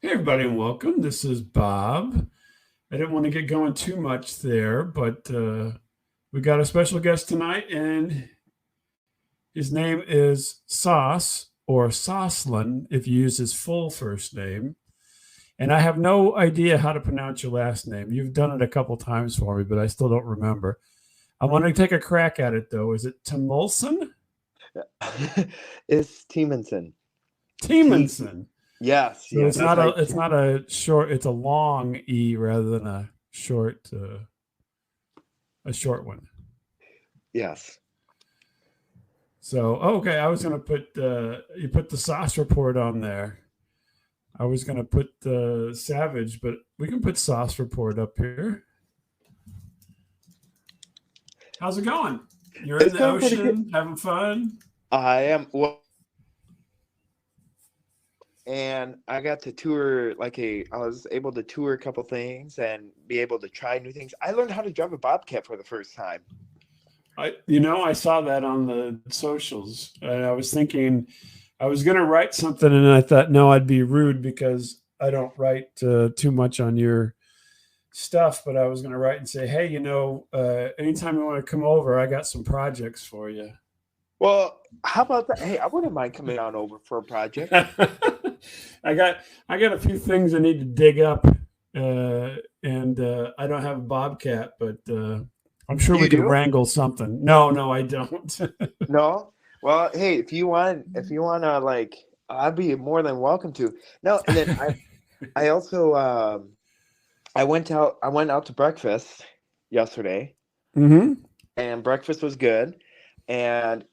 Hey, everybody, and welcome. This is Bob. I didn't want to get going too much there, but we got a special guest tonight, and his name is Sauce or Soslan if you use his full first name. And I have no idea how to pronounce your last name. You've done it a couple times for me, but I still don't remember. I want to take a crack at it, though. Is it Temulson? It's Teemanson. T. Teemanson. Yes, So yes. it's not a short. It's a long e rather than a short one. Yes. So okay, I was gonna put you put the sauce report on there. I was gonna put the Savage, but we can put sauce report up here. How's it going? You're in It's the going pretty good. ocean, having fun. I am well, and I got to tour I was able to tour a couple things and be able to try new things. I learned how to drive a Bobcat for the first time. I saw that on the socials, and I was thinking I was going to write something, and I thought, no, I'd be rude because I don't write too much on your stuff. But I was going to write and say, hey, anytime you want to come over, I got some projects for you. Well, how about that? Hey, I wouldn't mind coming on over for a project. I got a few things I need to dig up, and I don't have a Bobcat, but I'm sure You we can do? wrangle something. No, I don't. No? Well, hey, if you wanna I'd be more than welcome to. No, and then I also I went out to breakfast yesterday, Mm-hmm. and breakfast was good. And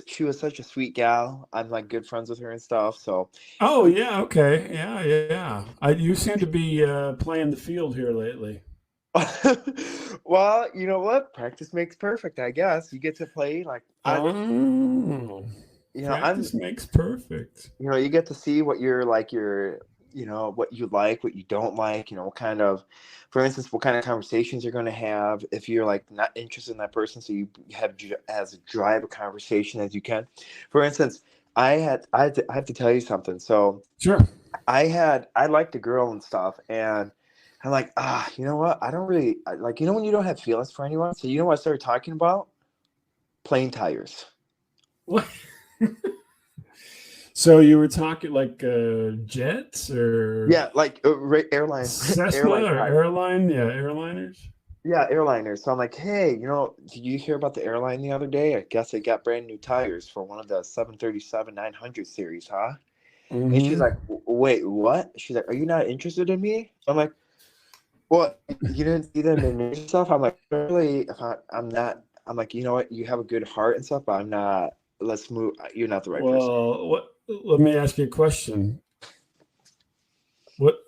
she was such a sweet gal. I'm like good friends with her and stuff. So, Oh yeah, okay, yeah. You seem to be playing the field here lately. well, you know what? Practice makes perfect, I guess. You get to play Oh, I'm practice makes perfect. you get to see what what you like, what you don't like, what kind of, for instance, what kind of conversations you're going to have if you're like not interested in that person, so you have as drive a conversation as you can. For instance, I have to tell you something. So Sure. I liked a girl and stuff, and I'm like, you know what? I don't really when you don't have feelings for anyone. So you know what I started talking about? Plain tires. What? So you were talking like jets or Yeah, like airline Cessna airline or tires. airline? Yeah, airliners. Yeah, airliners. So I'm like, hey, did you hear about the airline the other day? I guess they got brand new tires for one of the 737-900 series, huh? And she's Mm-hmm. like, wait, what? She's like, are you not interested in me? I'm like, well, you didn't see them in and stuff. I'm like, really? I'm not. I'm like, you know what? You have a good heart and stuff, but I'm not. Let's move. You're not the right person. Well, what? Let me ask you a question. What?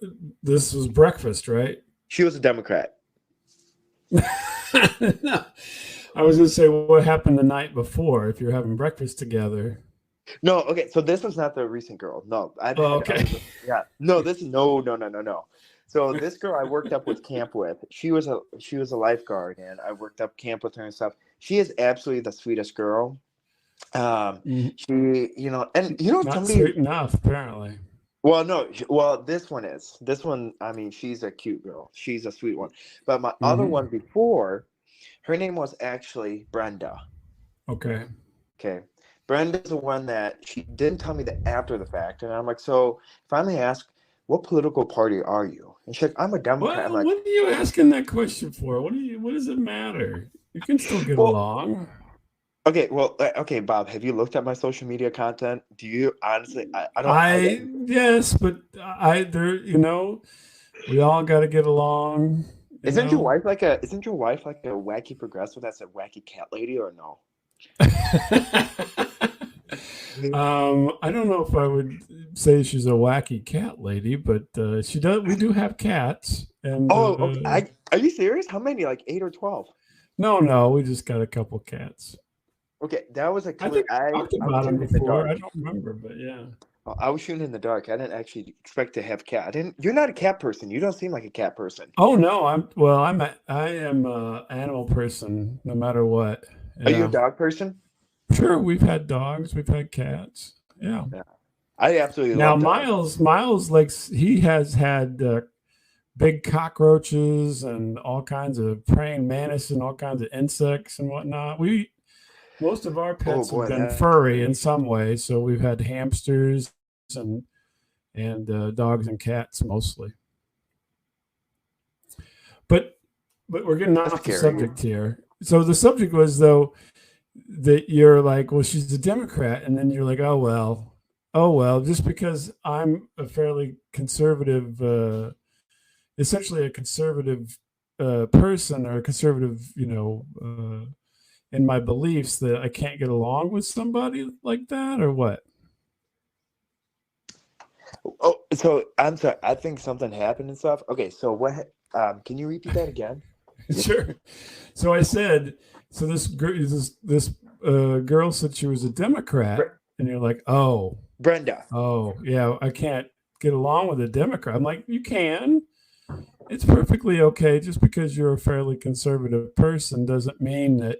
This was breakfast, right? She was a Democrat. No. I was going to say, what happened the night before if you're having breakfast together? No, okay. So this was not the recent girl. No, I've Oh, had okay. other. Yeah, no. This is no. So this girl I worked up with camp with. She was a lifeguard, and I worked up camp with her and stuff. She is absolutely the sweetest girl. Mhm. She, and Not somebody. sweet enough, apparently. Well, no, well, this one is. This one, I mean, she's a cute girl. She's a sweet one. But my other Hmm. one before, her name was actually Brenda. Okay. Okay. Brenda's the one that she didn't tell me that after the fact. And I'm like, so finally asked, what political party are you? And she's like, I'm a Democrat. I'm Well, like, what are you asking that question for? What does it matter? You can still get well, along. okay, well, okay, Bob, have you looked at my social media content? Do you honestly, I don't hide I anything. yes, but we all got to get along, you Isn't your know. wife like a wacky progressive that's a wacky cat lady or no? I don't know if I would say she's a wacky cat lady, but she does. We do have cats, and Oh, okay. Are you serious? How many? Like 8 or 12? no, we just got a couple cats. Okay, that was a I clear. think I talked I was about them shooting in the before. I dark. don't remember, but yeah. I was shooting in the dark. I didn't actually expect to have cat. I didn't. You're not a cat person. You don't seem like a cat person. Oh no, I am a animal person no matter what. Are you a Yeah. dog person? Sure, we've had dogs, we've had cats. Yeah. Yeah. I absolutely Now love dogs. Miles likes he has had big cockroaches and all kinds of praying mantis and all kinds of insects and whatnot. We Most of our Oh pets have boy, been that's furry great. in some way, so we've had hamsters and dogs and cats mostly. But but we're getting That's off the scary. subject here. So the subject was though that you're like, well, she's a Democrat, and then you're like, oh well, just because I'm a fairly conservative, essentially a conservative person or a conservative, in my beliefs, that I can't get along with somebody like that, or what? Oh, so I'm sorry. I think something happened and stuff. Okay, so can you repeat that again? Sure. So I said, so this girl said she was a Democrat, and you're like, Brenda. yeah, I can't get along with a Democrat. I'm like, you can. It's perfectly okay. Just because you're a fairly conservative person doesn't mean that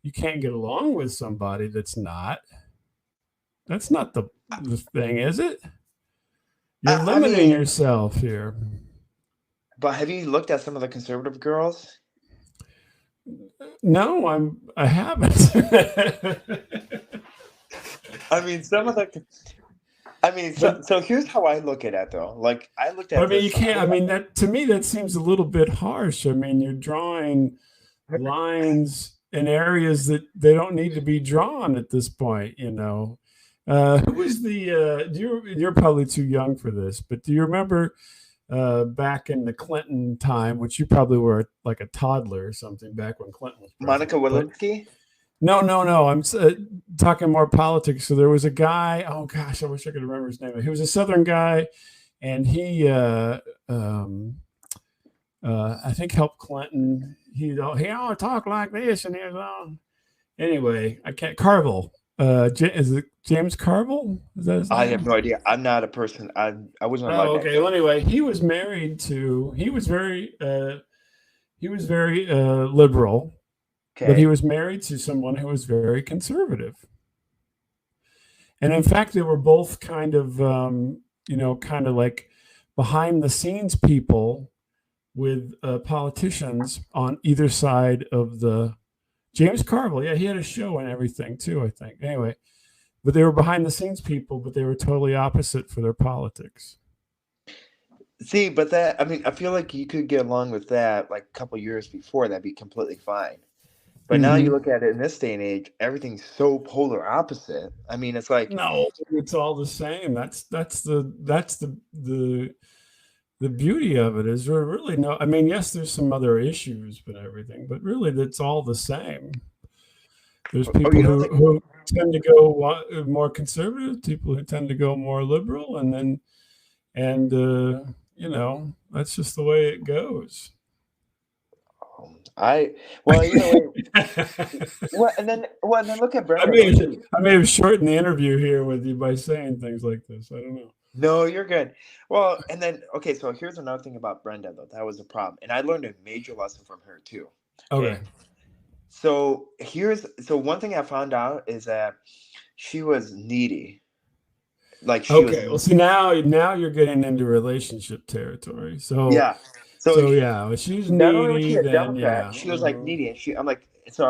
you can't get along with somebody that's not. That's not the thing, is it? You're I limiting mean, yourself here. but have you looked at some of the conservative girls? No, I haven't. I mean, some of the. I mean, so But so here's how I look at it though. Like I looked I at mean, you this. can't. I mean, that to me that seems a little bit harsh. I mean, you're drawing lines in areas that they don't need to be drawn at this point. Who was the? You're probably too young for this, but do you remember back in the Clinton time, which you probably were like a toddler or something back when Clinton was Monica president? But Lewinsky. no, no, no. I'm talking more politics. So there was a guy. Oh gosh, I wish I could remember his name. He was a Southern guy, and um, I think helped Clinton. He always talked like this, and he was anyway. I can't Carville. Is it James Carville? Is that his I have name? no idea. I'm not a person. I wasn't alive Oh, back okay. then. Well, anyway, he was married to. He was very liberal, but he Okay. was married to someone who was very conservative. And in fact, they were both kind of like behind the scenes people with politicians on either side of the James Carville. Yeah, he had a show and everything too, I think. Anyway, but they were behind the scenes people, but they were totally opposite for their politics. See, but that I mean, I feel like you could get along with that like a couple years before. That'd be completely fine. But now you Mm-hmm. look at it in this day and age, everything's so polar opposite. I mean, it's like, No, it's all the same. That's the beauty of it is there really no. I mean, yes, there's some other issues, but everything, but really, that's all the same. There's oh, people you don't who think? who tend to go more conservative, people who tend to go more liberal, and that's just the way it goes. I well, and then look at I Brenda may though have, too. I may have shortened the interview here with you by saying things like this. I don't know. No, you're good. Well, and then okay, so here's another thing about Brenda though. That was a problem, and I learned a major lesson from her too. Okay. Okay, so one thing I found out is that she was needy. Like she was Okay. Well, see now you're getting into relationship territory. So yeah. So so yeah, if she's not only was she needy, a then Democrat, yeah. she was like needy, and I'm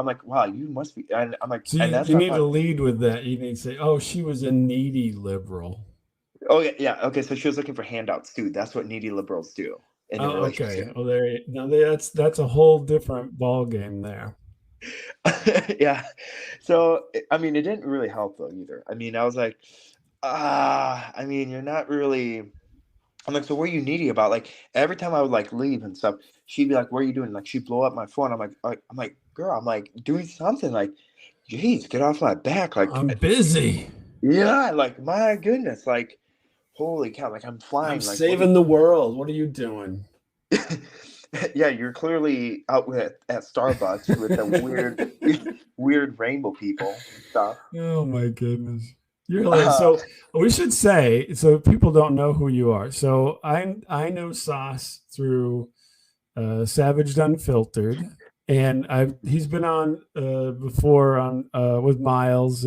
like, wow, you must be. And I'm like, So and you, that's you what I need to thought. lead with that. You need to say, "Oh, she was a needy liberal." Oh yeah, yeah. Okay, so she was looking for handouts too. That's what needy liberals do in a Oh, okay. relationship. Oh, that's a whole different ball game there. Yeah. So I mean, it didn't really help though either. I mean, I was like, I mean, you're not really. I'm like, so what are you needy about? Like every time I would like leave and stuff, she'd be like, "What are you doing?" Like she'd blow up my phone. I'm like, girl, I'm like doing something. Like, geez, get off my back. Like, I'm busy. yeah, like my goodness, like holy cow, like I'm I'm flying. Like, what are saving the world. What are you doing? you? Yeah, you're clearly out at Starbucks with the weird rainbow people and stuff. Oh my goodness. You're hilarious. Uh, So we should say, so people don't know who you are. So I know Sauce through Savaged Unfiltered, and I've he's been on before on with Miles,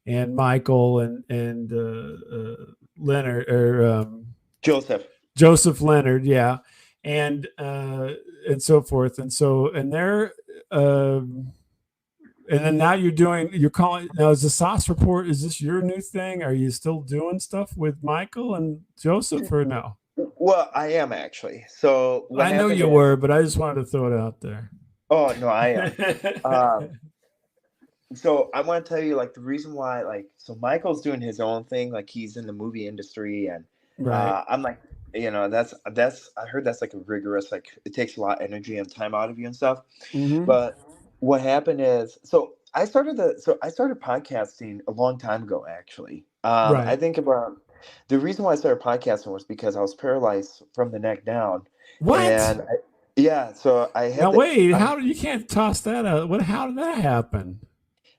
and Michael and Leonard or Joseph. Joseph Leonard, yeah, and so forth, and they're and then now you're calling now is the sauce report, is this your new thing? Are you still doing stuff with Michael and Joseph or no? Well, I am actually. So what I know happened you is, were, but I just wanted to throw it out there. oh no, I am. Um, so I want to tell you like the reason why, like, so Michael's doing his own thing, like he's in the movie industry, and Right. I'm like, that's I heard that's like a rigorous, like it takes a lot of energy and time out of you and stuff. Mm-hmm. But what happened is, so I started podcasting a long time ago, actually. I Right. think about the reason why I started podcasting was because I was paralyzed from the neck down, What? and yeah, so I Now had the wait, how did you can't toss that out? What? How did that happen?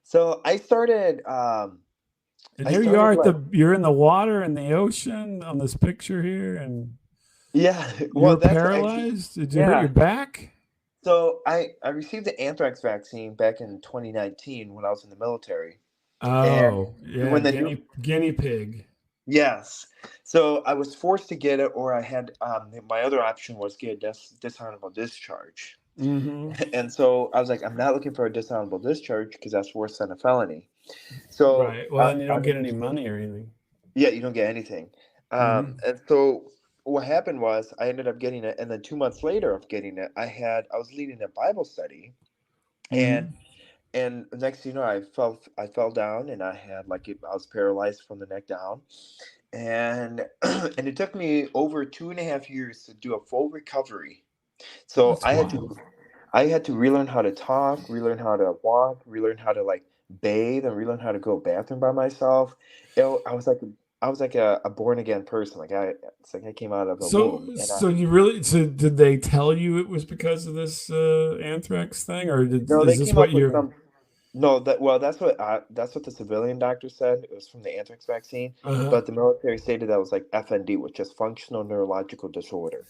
so I started And I here you started are at like you're in the water in the ocean on this picture here, and yeah, well you're that's actually paralyzed. Did you hurt your yeah. back? So I received the anthrax vaccine back in 2019 when I was in the military, and Oh, yeah, when the guinea pig. yes. So I was forced to get it, or I had my other option was get a dishonorable discharge. Mm-hmm. And so I was like, I'm not looking for a dishonorable discharge because that's worse than a felony. So Right. Well, and you don't get any money or anything. yeah, you don't get anything. Mm-hmm. And so what happened was I ended up getting it, and then 2 months later of getting it, I was leading a Bible study, and Mm-hmm. next thing you know, I fell down, and I was paralyzed from the neck down, and and it took me over 2.5 years to do a full recovery. So That's wild. I had to relearn how to talk, relearn how to walk, relearn how to like bathe, and relearn how to go bathroom by myself. I was like a born again person. It's like I came out of a womb, and So did they tell you it was because of this anthrax thing, or no, they is this came what up with you? some. No, that's what the civilian doctor said. It was from the anthrax vaccine, Uh-huh. but the military stated that was like FND, which is functional neurological disorder.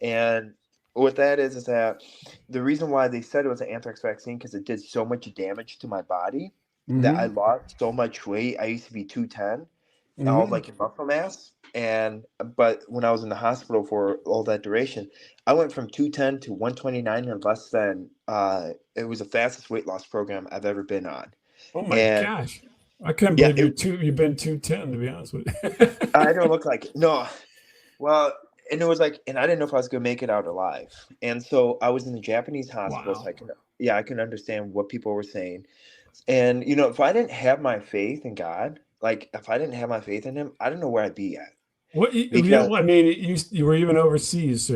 And what that is that the reason why they said it was an anthrax vaccine because it did so much damage to my body that I Mm-hmm. lost so much weight. I used to be 210, all Mm-hmm. like in muscle mass. And but when I was in the hospital for all that duration, I went from 210 to 129 in less than it was the fastest weight loss program I've ever been on. Oh my And gosh. I couldn't yeah, believe you've been 210 to be honest with I you. don't look like it. No. Well, and it was like, and I didn't know if I was gonna make it out alive. And so I was in the Japanese hospital, so Wow. I can understand what people were saying. And if I didn't have my faith in God, like if I didn't have my faith in Him, I don't know where I'd be at What because I mean, you were even overseas, so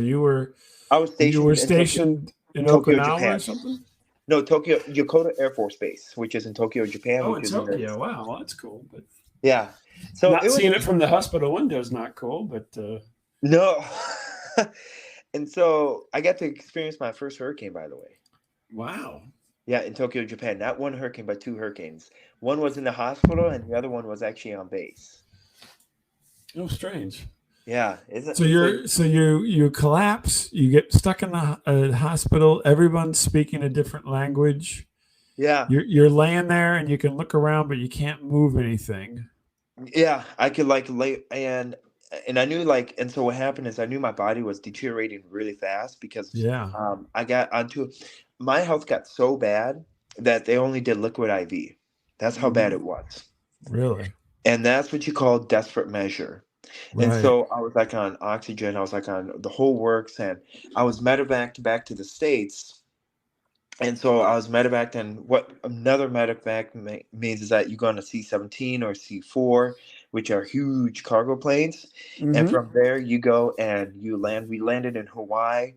I was you were stationed in stationed in Tokyo, Okinawa or Japan. something. No, Tokyo Yokota Air Force Base, which is in Tokyo, Japan, Oh, which in is in the Tokyo. Wow, well, that's cool. But yeah. So not it was seeing it from the hospital window is not cool. But no, and so I got to experience my first hurricane, by the way. wow, Yeah, in Tokyo, Japan. Not one hurricane, but two hurricanes. One was in the hospital, and the other one was actually on base. oh, strange. Yeah, So isn't so? you collapse. You get stuck in the hospital. Everyone's speaking a different language. Yeah, You're laying there and you can look around, but you can't move anything. yeah. I could like lay and I knew and so what happened is I knew my body was deteriorating really fast because Yeah. I got onto my health got so bad that they only did liquid IV. That's how bad Hmm. it was, Really. and that's what you call desperate measure. And Right. so I was like on oxygen, I was like on the whole works, and I was medevaced back to the States. And so I was medevaced, and what another medevac means is that you go on a C-17 or C-4, which are huge cargo planes. And Hmm. from there, you go and you land. We landed in Hawaii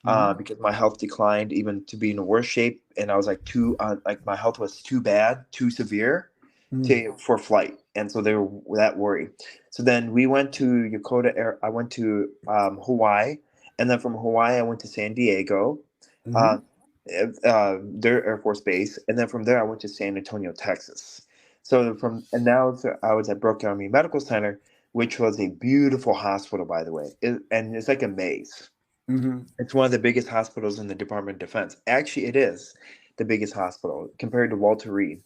Hmm. because my health declined even to be in a worse shape. And I was like, like my health was too bad, too severe for flight, and so they were that worried. So then we went to Yokota Air. I went to Hawaii, and then from Hawaii I went to San Diego, uh, Hmm. their Air Force base, and then from there I went to San Antonio, Texas. So now I was at Brooke Army Medical Center, which was a beautiful hospital, by the way, and it's like a maze. Hmm. It's one of the biggest hospitals in the Department of Defense. Actually, it is the biggest hospital compared to Walter Reed.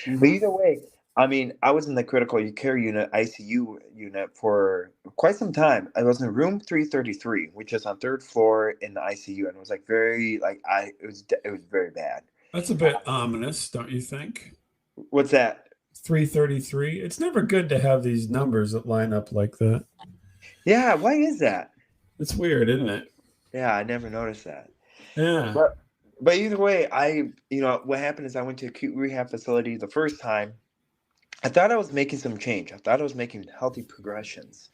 But Hmm. either way, I mean, I was in the critical care unit, ICU unit for quite some time. I was in room 333, which is on third floor in the ICU, and it was like very like it was very bad. That's a bit ominous, don't you think? What's that? 333. It's never good to have these numbers that line up like that. Yeah, why is that? It's weird, isn't it? Yeah, I never noticed that. Yeah. But but either way, what happened is I went to acute rehab facility the first time. I thought I was making some change. I thought I was making healthy progressions.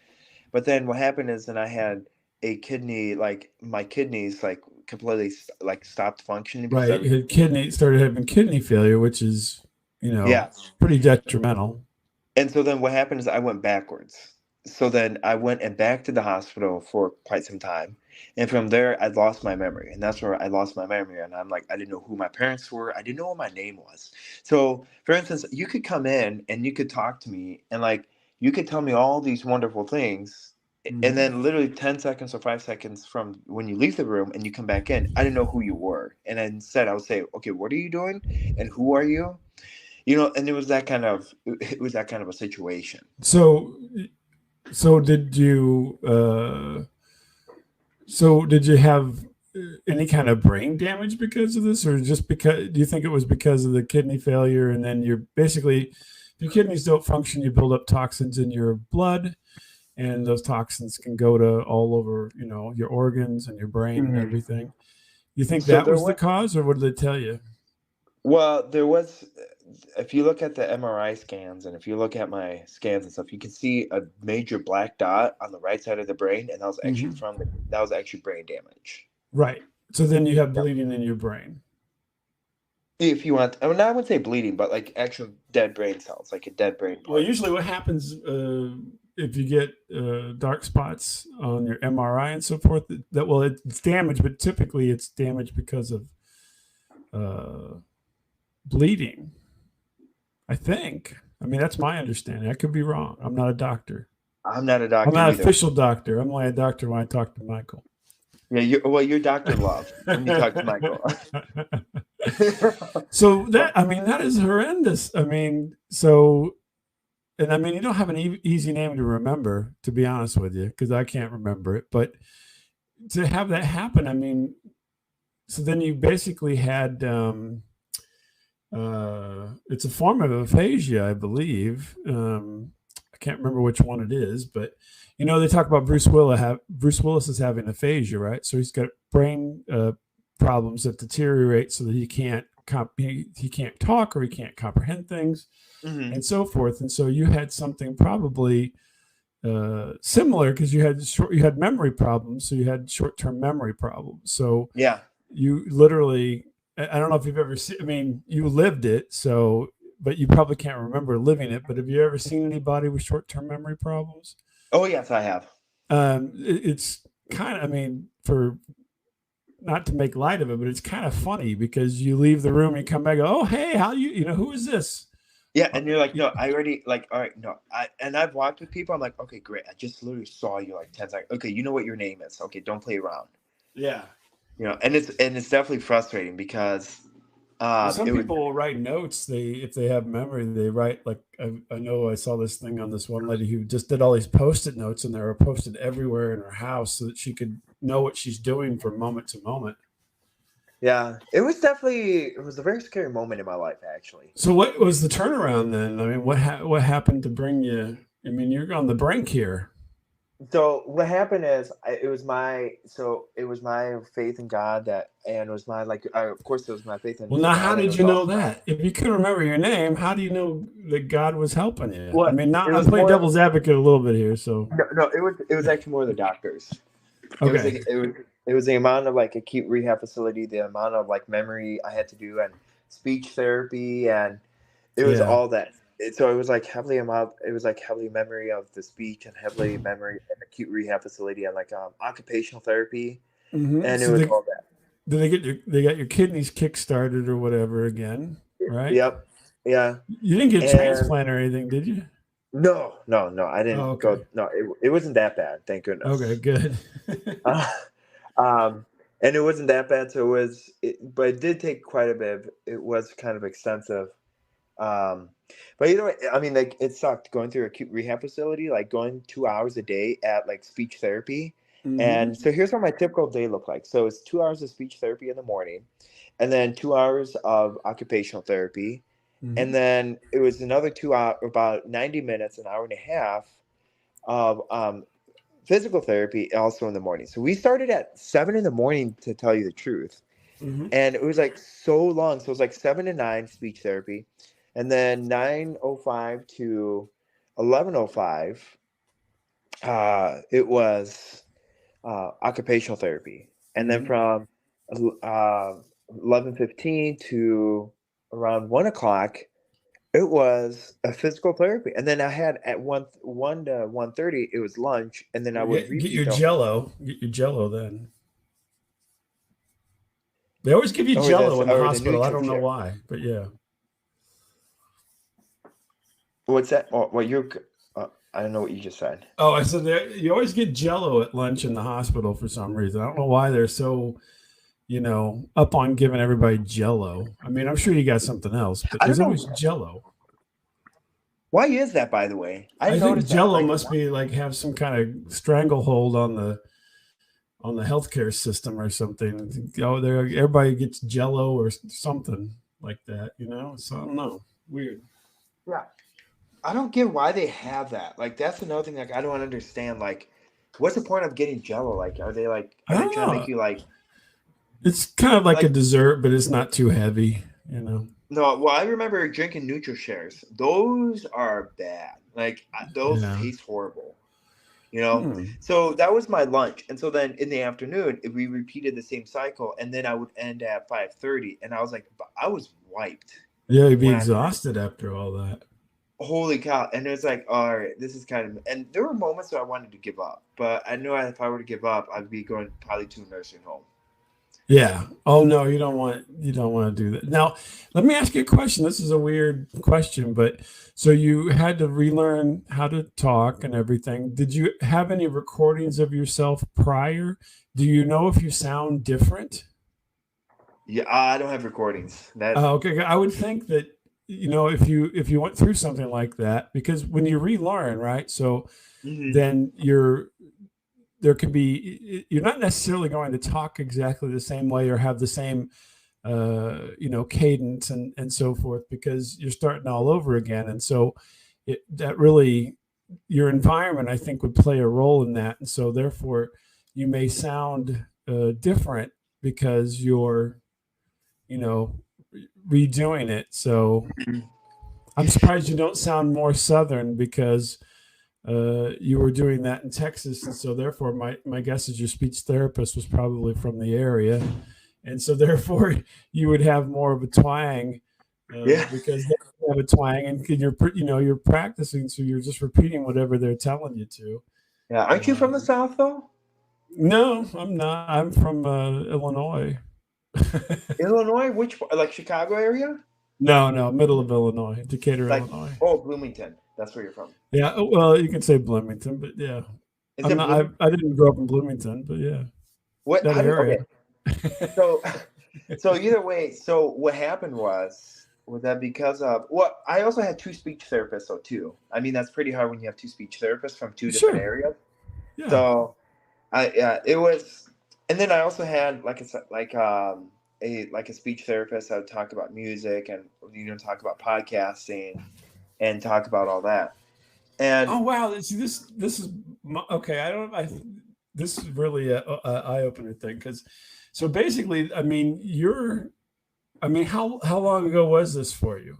But then what happened is then I had a kidney, like my kidneys like completely like stopped functioning because Right. everything. His kidney started having kidney failure, which is, Yeah. pretty detrimental. And so then what happened is I went backwards. So then I went and back to the hospital for quite some time. And from there, I lost my memory. And that's where I lost my memory. And I'm like, I didn't know who my parents were. I didn't know what my name was. So, for instance, you could come in and you could talk to me and like you could tell me all these wonderful things. And Mhm. then literally 10 seconds or 5 seconds from when you leave the room and you come back in, I didn't know who you were. And instead, I would say, okay, what are you doing? And who are you? And it was that kind of a situation. So, so did you, so did you have any kind of brain damage because of this, or just because, do you think it was because of the kidney failure? And then you're basically, if your kidneys don't function, you build up toxins in your blood, and those toxins can go to all over, your organs and your brain and Mhm. everything. You think So that there was the was, cause, or what did they tell you? well, there was, if you look at the MRI scans and if you look at my scans and stuff, you can see a major black dot on the right side of the brain, and Hmm. that was actually brain damage. Right. So then you have Yep. bleeding in your brain. If you want, I mean, I wouldn't say bleeding, but like actual dead brain cells, like a dead brain Well, part. usually what happens if you get dark spots on your MRI and so forth, well, it's damaged, but typically it's damaged because of uh, bleeding. I think. I mean, that's my understanding. I could be wrong. I'm not a doctor. I'm not a I'm doctor not an either. official doctor. I'm only a doctor when I talk to Michael. Yeah, you're Doctor Love when you talk to Michael. So But that is horrendous. And I mean, you don't have an easy name to remember, to be honest with you, because I can't remember it. But to have that happen, I mean, so then you basically had it's a form of aphasia, I believe. I can't remember which one it is, but they talk about Bruce Willis is having aphasia, right? So he's got brain problems that deteriorate so that he can't talk, or he can't comprehend things, mhm. and so forth. And so you had something probably similar, because you had memory problems, so you had short term memory problems. So Yeah. you literally, I don't know if you've ever seen, I mean, you lived it, so, but you probably can't remember living it. But have you ever seen anybody with short term memory problems? Oh yes, I have. It's kind of, I mean, for not to make light of it, but it's kind of funny, because you leave the room and you come back, oh, hey, who is this? Yeah, Uh, and you're like, no, I already like, all right, no, I've walked with people. I'm like, okay, great. I just literally saw you like 10 seconds. Okay, you know what your name is. Okay, don't play around. yeah. And it's definitely frustrating because Well, some it would. people will write notes. If they have memory, they write, like, I know I saw this thing on this one lady who just did all these post-it notes, and they were posted everywhere in her house so that she could know what she's doing from moment to moment. Yeah, it was a very scary moment in my life actually. So what was the turnaround then? I mean, what happened to bring you? I mean, you're on the brink here. So what happened is it was my faith in God that, and it was my like of course it was my faith Well, in now how God, and it did was you know also my that? If you couldn't remember your name, how do you know that God was helping you? I what mean, now it I'm was playing more of devil's advocate a little bit here. So no, it was actually more the doctors. It was okay, like it was the amount of like acute rehab facility, the amount of like memory I had to do, and speech therapy, and it was yeah. all that. So it was like heavily memory of the speech and heavily memory in acute rehab facility, and like occupational therapy, and it So was all that. they got your kidneys kick started or whatever again, right? Yep. Yeah. You didn't get a And transplant or anything, did you? no, no, no, I Oh, didn't okay. go. No, it wasn't that bad. Thank Okay, goodness. good. Uh, and it wasn't that bad. But it did take quite a bit. It was kind of extensive. But either way, I mean, like it sucked going through a acute rehab facility, like going 2 hours a day at like speech therapy. Mm-hmm. And so here's what my typical day looked like. So it's 2 hours of speech therapy in the morning, and then 2 hours of occupational therapy, Mm-hmm. and then it was another 2 hour, about 90 minutes, an hour and a half of physical therapy also in the morning. So we started at 7 in the morning, to tell you the truth. Mm-hmm. And it was like so long. So it was like 7 to 9 speech therapy, and then 9:05 to 11:05, it was occupational therapy, and then Mm-hmm. from 11:15 to around 1 o'clock, it was a physical therapy, and then I had at one to 1:30, it was lunch, and then I would Get repeat your the. Jello. Get your Jello then. They always give you Oh, that's Jello in the or the hospital. I neutral don't know share. why, but yeah. What's that? Oh, what you're? I don't know what you just said. Oh, I said you always get Jello at lunch in the hospital for some reason. I don't know why they're so up on giving everybody Jello. I mean, I'm sure you got something else, but I don't there's always know Jello. why is that. By the way, I I think noticed that. Jello Like, must be like have some kind of stranglehold on the healthcare system or something. Oh, there everybody gets Jello or something like that. So I don't know. Weird. yeah, I don't get why they have that. Like, that's another thing. Like, I don't understand. Like, what's the point of getting Jello? Like, I are they don't trying to know. make you like It's kind of like a like? dessert, but it's not too heavy. No, well, I remember drinking Neutral Shares. Those are bad. Like, those Yeah. taste horrible. You know. Hmm. So that was my lunch, and so then in the afternoon, we repeated the same cycle, and then I would end at 5:30, and I was like, I was wiped Yeah, you'd be when I exhausted after all that. holy cow. And it was like, all right, this is kind of, and there were moments where I wanted to give up, but I knew if I were to give up, I'd be going probably to a nursing home. Yeah. Oh no, you don't want to do that. Now, let me ask you a question. This is a weird question, but so you had to relearn how to talk and everything. Did you have any recordings of yourself prior? Do you know if you sound different? Yeah, I don't have recordings. That. Okay, I would think that if you went through something like that, because when you relearn, right? So Mhm. then there can be you're not necessarily going to talk exactly the same way or have the same cadence and so forth because you're starting all over again. And so that really, your environment, I think, would play a role in that. And so therefore, you may sound different because you're, you know, redoing it. So I'm surprised you don't sound more Southern because you were doing that in Texas. And so therefore, my guess is your speech therapist was probably from the area, and so therefore you would have more of a twang Yeah. because they have a twang, and you're practicing, so you're just repeating whatever they're telling you to. Yeah. Aren't you from the South though? No, I'm not. I'm from Illinois. Illinois? Which like Chicago area? No, no, middle of Illinois, Decatur, Like, Illinois. oh, Bloomington. That's where you're from. Yeah, well, you can say Bloomington, but yeah, Is I'm it not. Bloomington? I didn't grow up in Bloomington, but yeah, What? that How do? area. Okay. So, so either way, so what happened was that because of well, I also had two speech therapists though too. I mean, that's pretty hard when you have two speech therapists from two different Sure. areas. Yeah. So I yeah, it was, and then I also had like a speech therapist that would talk about music and talk about podcasting and talk about all that. And Oh wow. This is okay. I don't. This is really a eye opener thing because so basically, I mean, how long ago was this for you?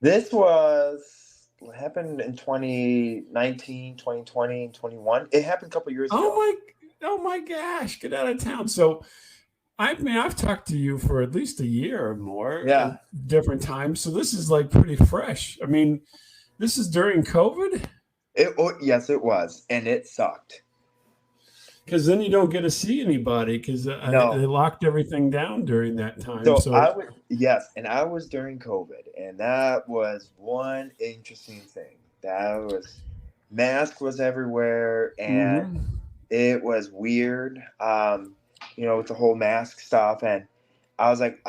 this was what happened in 2019, 2020, 21. It happened a couple years Oh ago. oh my gosh, get out of town. So I mean, I've talked to you for at least a year or more at Yeah. different times. So this is like pretty fresh. I mean, this is during COVID Yes, it was, and it sucked. because then you don't get to see anybody because they No. locked everything down during that time. So I So was yes, and I was during COVID, and that was one interesting thing. That was mask was everywhere, and mhm. it was weird. With the whole mask stuff, and I was like,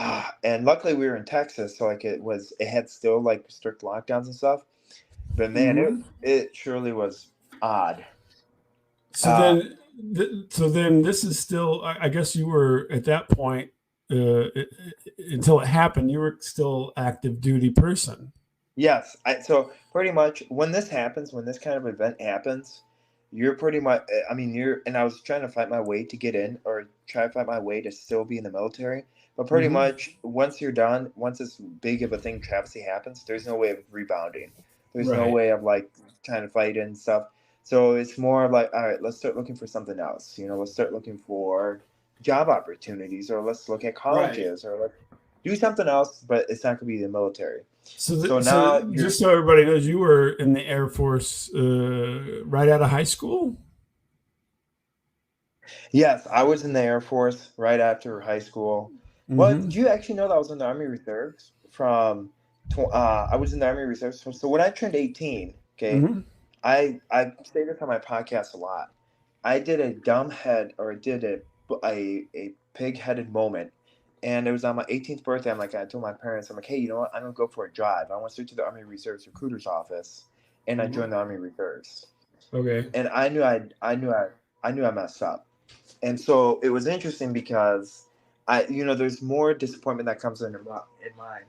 and luckily we were in Texas, so like it had still like strict lockdowns and stuff. But man, Hmm. it surely was odd. So Uh, then this is still. I guess you were at that point until it happened. You were still active duty person. Yes. So pretty much when this happens, when this kind of event happens, you're pretty much, I mean, and I was trying to fight my way to get in or try to fight my way to still be in the military. But pretty Hmm. much once you're done, once this big of a thing, travesty happens, there's no way of rebounding. There's no Right. way of like trying to fight and stuff. So it's more of like, all right, let's start looking for something else. Let's start looking for job opportunities, or let's look at Right. colleges, or let's do something else, but it's not going to be the military. So So now you're, just so everybody knows, you were in the Air Force right out of high school. yes, I was in the Air Force right after high school. Well, Hmm. did you actually know that I was in the Army Reserves I was in the Army Reserves. So when I turned 18, okay, Hmm. I say this on my podcast a lot. I did a dumb head or did a pig headed moment. And it was on my 18th birthday. I told my parents, I'm like, hey, you know what? I'm going to go for a drive. I went straight to the Army Reserves recruiter's office and I Hmm. joined the Army Reserves. Okay. And I knew I messed up. And so it was interesting because there's more disappointment that comes in mind.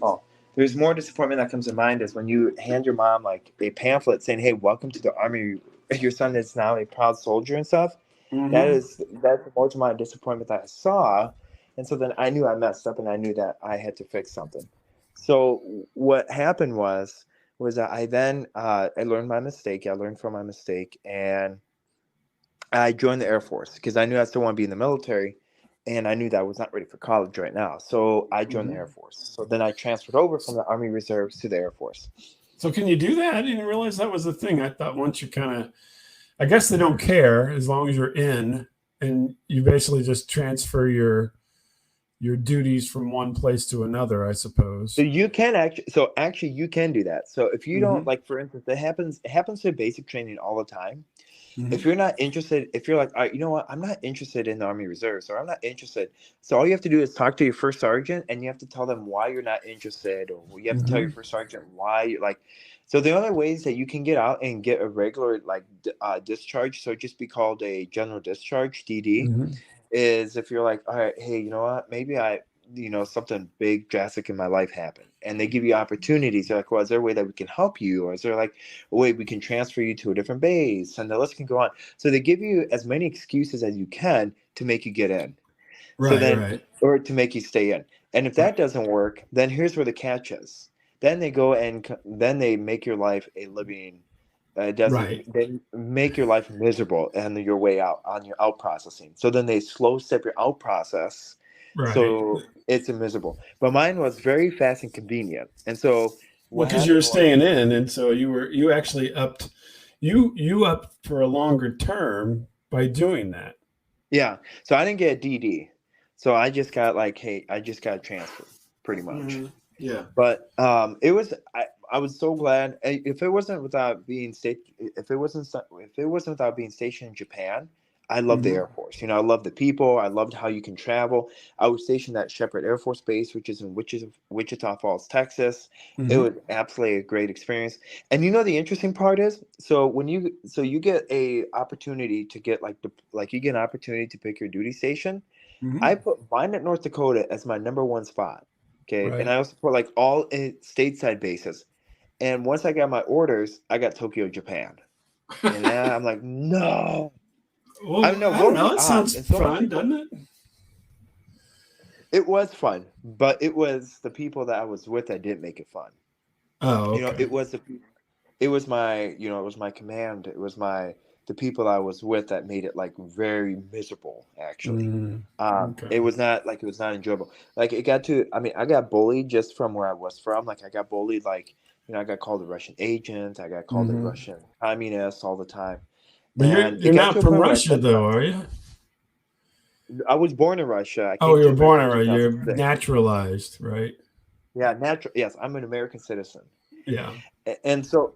Oh, there's more disappointment that comes in mind is when you hand your mom like a pamphlet saying, "Hey, welcome to the army. Your son is now a proud soldier and stuff." Hmm. That's the most amount of disappointment that I saw, and so then I knew I messed up, and I knew that I had to fix something. So what happened was that I then I learned my mistake. I learned from my mistake, and I joined the Air Force because I knew I still want to be in the military, and I knew that I was not ready for college right now. So I joined the Air Hmm. Force. So then I transferred over from the Army Reserves to the Air Force. So can you do that? I didn't realize that was the thing. I thought once you kind of, I guess they don't care as long as you're in, and you basically just transfer your duties from one place to another. I So suppose. you can actually you can do that. So if you don't Hmm. like, for instance, it happens to basic training all the time. If Hmm. you're not interested, if you're like, all right, you know what, I'm not interested in the Army Reserves, or I'm not interested. So all you have to do is talk to your first sergeant, and you have to tell them why you're not interested, or you have to tell your Hmm. first sergeant why you're like. So the only ways that you can get out and get a regular like discharge, so just be called a general discharge (DD), Hmm. is if you're like, all right, hey, you know what, maybe something big drastic in my life happened, and they give you opportunities. They're like, well, is there a way that we can help you, or is there like a way we can transfer you to a different base, and the list can go on. So they give you as many excuses as you can to make you get in, so Right. then, Right. or to make you stay in. And if that doesn't work, then here's where the catch is. Then they go and then they make your life a living. It Right. doesn't. They make your life miserable and your way out on your out processing. So then they slow step your out process, Right. so it's miserable. But mine was very fast and convenient. And so Well, what because you were happened was, staying in, and so you actually upped you upped for a longer term by doing that. yeah. So I didn't get a DD. So I just got like, hey, I just got transferred, pretty much. Hmm. Yeah. But I was so glad. If it wasn't without being if it wasn't without being stationed in Japan, I loved the Hmm. Air Force. I loved the people. I loved how you can travel. I was stationed at Shepherd Air Force Base, which is in Wichita Falls, Texas. It Hmm. was absolutely a great experience. And the interesting part is, so you get a opportunity to get you get an opportunity to pick your duty station. I Hmm. put mine at North Dakota as my number one spot. Okay. And Right. I also put like all in stateside bases. And once I got my orders, I got Tokyo, Japan. And now I'm like, no. I Well, don't know. I don't What know. was It odd? sounds And so many fun, people, doesn't it? it was fun, but it was the people that I was with that didn't make it fun. Oh, You know, okay. it was the it was my it was my command, it was my the people I was with that made it like very miserable actually. Mm, It okay. was not like, it was not enjoyable. Like it got to, I mean, I got bullied just from where I was from. Like I got bullied, like, I got called a Russian agent, I got called a Hmm. Russian communist all the time. But you're And it you're got to not a from point where I Russia, said to though, are you? I was born in Russia. I Oh, came you to were born America in in Russia. You're 2006. naturalized, right? Yeah, natural. Yes, I'm an American citizen. Yeah. And so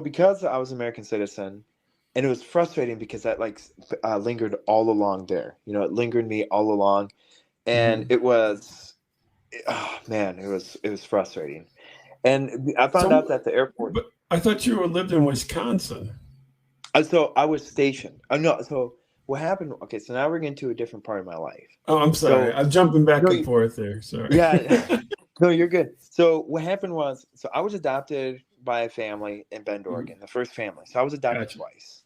because I was an American citizen, and it was frustrating because that like lingered all along there. It lingered me all along. and Mhm. it was, oh man, it was frustrating. And I found out So, that the airport. but I thought you lived in Wisconsin. So I was stationed. No, so what happened? Okay, so now we're getting to a different part of my life. Oh, I'm sorry. So I'm jumping back no, and forth there. Sorry. yeah, no, you're good. So what happened was, so I was adopted by a family in Bend, Mhm. Oregon, the first family. So I was adopted Gotcha. twice.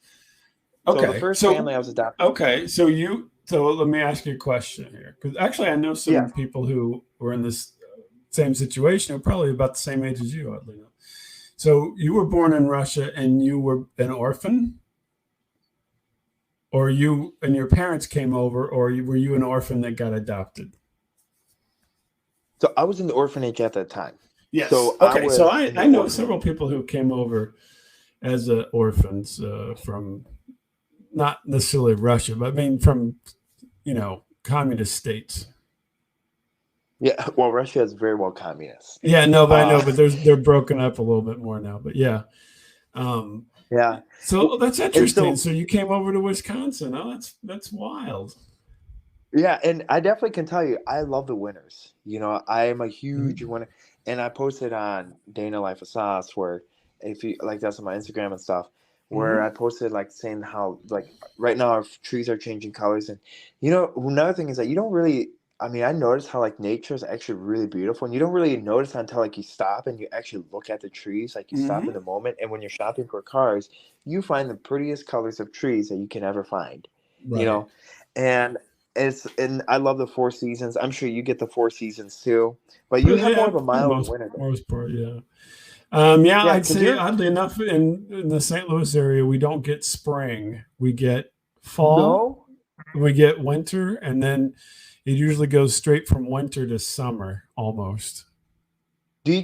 So the Okay. first family I was adopted. So let me ask you a question here, because actually I know Yeah. some people who were in this same situation who are probably about the same age as you, oddly enough. So you were born in Russia and you were an orphan, or you and your parents came over, or were you an orphan that got adopted? So I was in the orphanage at that time. Yes. So I Okay. So was I, in the I know orphanage. several people who came over as orphans from not necessarily Russia, but I mean from communist states. Yeah. Well, Russia is very well communist. Yeah, no, but I know, Uh, but they're broken up a little bit more now. But yeah, um, yeah. so that's And interesting. so So you came over to Wisconsin. Oh, that's wild. yeah, and I definitely can tell you, I love the winners. I am a huge Mhm. winner, and I posted on Dana Life of Sauce where, if you like, that's on my Instagram and stuff, where I Mhm. posted like saying how like right now our trees are changing colors, and another thing is that you don't really. I mean, I noticed how like nature is actually really beautiful, and you don't really notice until like you stop and you actually look at the trees, like you stop in Mhm. the moment, and when you're shopping for cars, you find the prettiest colors of trees that you can ever find. You Right. know, and and I love the four seasons. I'm sure you get the four seasons too, but you have more Yeah, of a for the mild winter there. most part, yeah. Yeah, Yeah, I'd because say you're oddly enough, in the St. Louis area, we don't get spring. We get fall, no. we get winter, and then it usually goes straight from winter to summer almost. Do your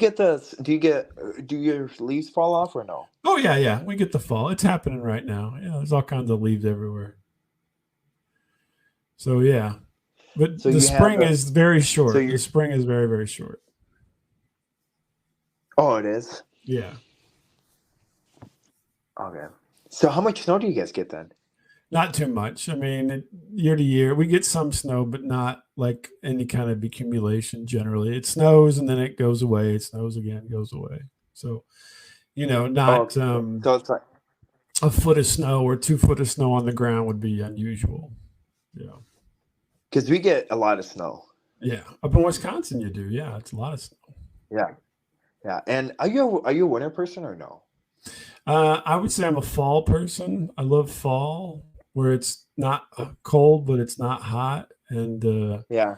leaves fall off or no? Oh yeah, yeah, we get the fall. It's happening right now. Yeah, there's all kinds of leaves everywhere. So yeah, but So the you have spring the is very so short. The you're spring is very very short. oh it is Yeah, okay. So how much snow do you guys get then? not too much. I mean, year to year, we get some snow, but not like any kind of accumulation. Generally, it snows and then it goes away. It snows again, goes away. So Oh, not okay. So it's like a foot of snow or 2 foot of snow on the ground would be unusual. Yeah, because we get a lot of snow. yeah. Up in Wisconsin, you do. Yeah, it's a lot of snow. Yeah, yeah. And are you a winter person or no? I would say I'm a fall person. I love fall where it's not cold, but it's not hot, Yeah,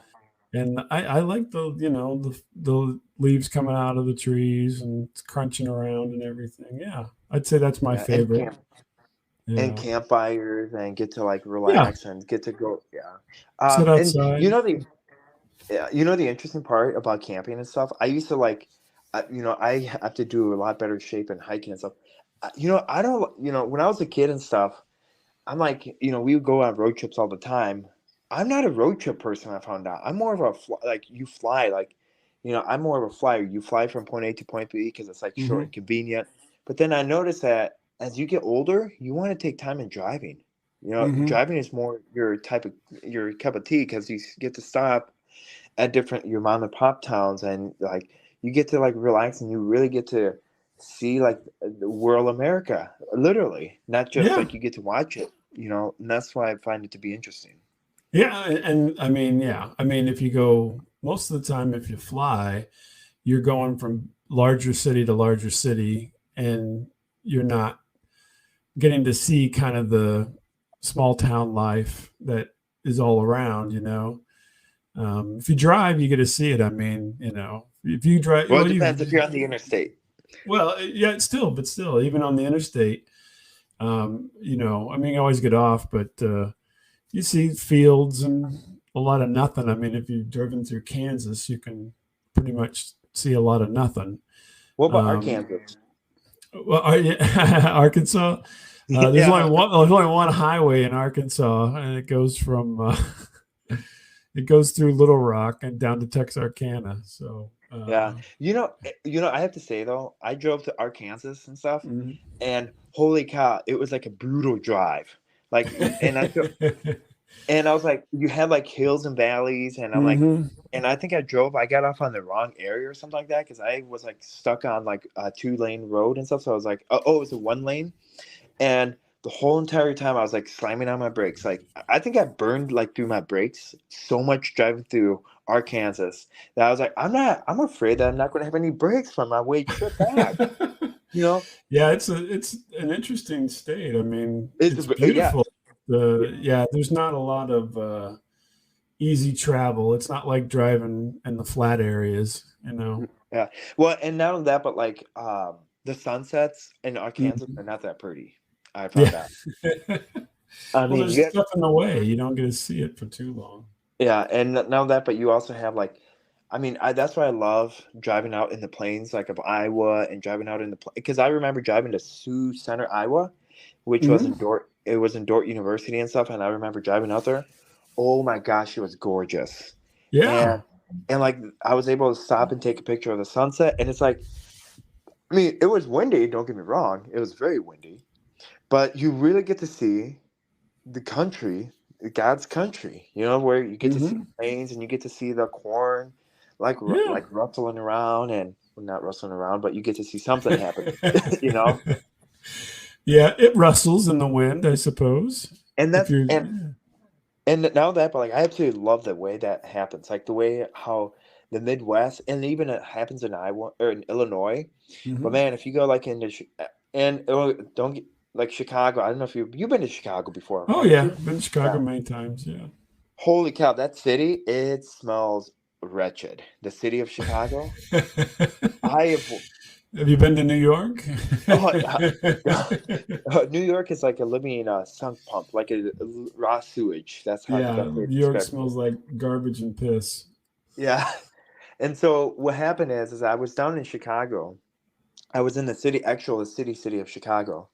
and I like the leaves coming out of the trees and it's crunching around and everything. Yeah, I'd say that's my yeah. And favorite. and Yeah, campfires and get to like yeah. relax and get to go. Yeah. Sit And outside. the interesting part about camping and stuff. I used to like, I have to do a lot better shape and hiking and stuff. I don't. When I was a kid and stuff, I'm like, we would go on road trips all the time. I'm not a road trip person. I found out. I'm more of like you fly. Like, I'm more of a flyer. You fly from point A to point B because it's like short Hmm. and convenient. But then I noticed that as you get older, you want to take time in driving. Hmm. Driving is more your cup of tea because you get to stop at different your mom and pop towns and like you get to like relax and you really get to see like the world America literally, not just Yeah, like you get to watch it, and that's why I find it to be interesting. yeah, and I mean, yeah, I mean, if you go most of the time, if you fly, you're going from larger city to larger city, and you're not getting to see kind of the small town life that is all around. If you drive, you get to see it. I mean, if you drive, Well, it depends if you're on the interstate. yeah, it's still, but still, even on the interstate, I mean, you always get off, but you see fields and a lot of nothing. I mean, if you've driven through Kansas, you can pretty much see a lot of nothing. What about Um, Arkansas? well, Arkansas. There's only Yeah, one. There's only one highway in Arkansas, and it goes from it goes through Little Rock and down to Texarkana. So, yeah. I have to say though, I drove to Arkansas and stuff, mhm. and holy cow, it was like a brutal drive. Like, and I feel And I was like, you had like hills and valleys, and I'm like, Hmm. and I think I got off on the wrong area or something like that because I was like stuck on like a 2 lane road and stuff. So I was like, oh, it was a 1 lane, and the whole entire time I was like slamming on my brakes. Like I think I burned like through my brakes so much driving through Arkansas that I was like, I'm afraid that I'm not going to have any brakes for my way trip back. You know, Yeah, it's an interesting state. I mean, it's it's yeah. beautiful. Yeah, there's not a lot of easy travel. It's not like driving in the flat areas, you know. Yeah. Well, and not only that, but like the sunsets in Arkansas Mhm. are not that pretty. I Yeah. found out. I Well, mean, there's stuff in the way. You don't get to see it for too long. yeah, and not only that, but you also have like, I mean, that's why I love driving out in the plains, like of Iowa, and driving out in the because I remember driving to Sioux Center, Iowa, which was in Hmm. Dort. It was in Dort University and stuff, and I remember driving out there. Oh my gosh, it was gorgeous, Yeah. and like I was able to stop and take a picture of the sunset, and it's like, I mean, it was windy. Don't get me wrong, it was very windy, but you really get to see the country, God's country. You know, where you get to see Hmm. the plains and you get to see the corn, Yeah. like rustling around and well, not rustling around, but you get to see something happening. You know, Yeah, it rustles in the wind, I suppose. and If that's you're, and now that, but like I absolutely love the way that happens, like the way how the Midwest and even it happens in Iowa or in Illinois. But Mhm. man, if you go like into and don't get like Chicago, I don't know if you've been to Chicago before, Oh haven't yeah, you? been to Chicago Yeah. many times. Yeah. Holy cow, that city, it smells wretched. The city of Chicago. I have, Have you been to New York? oh, New York is like a living sunk pump, like a raw sewage. That's how the Yeah, best way to New York describe it. smells like garbage and piss. Yeah. And so what happened is I was down in Chicago. I was in the city of Chicago.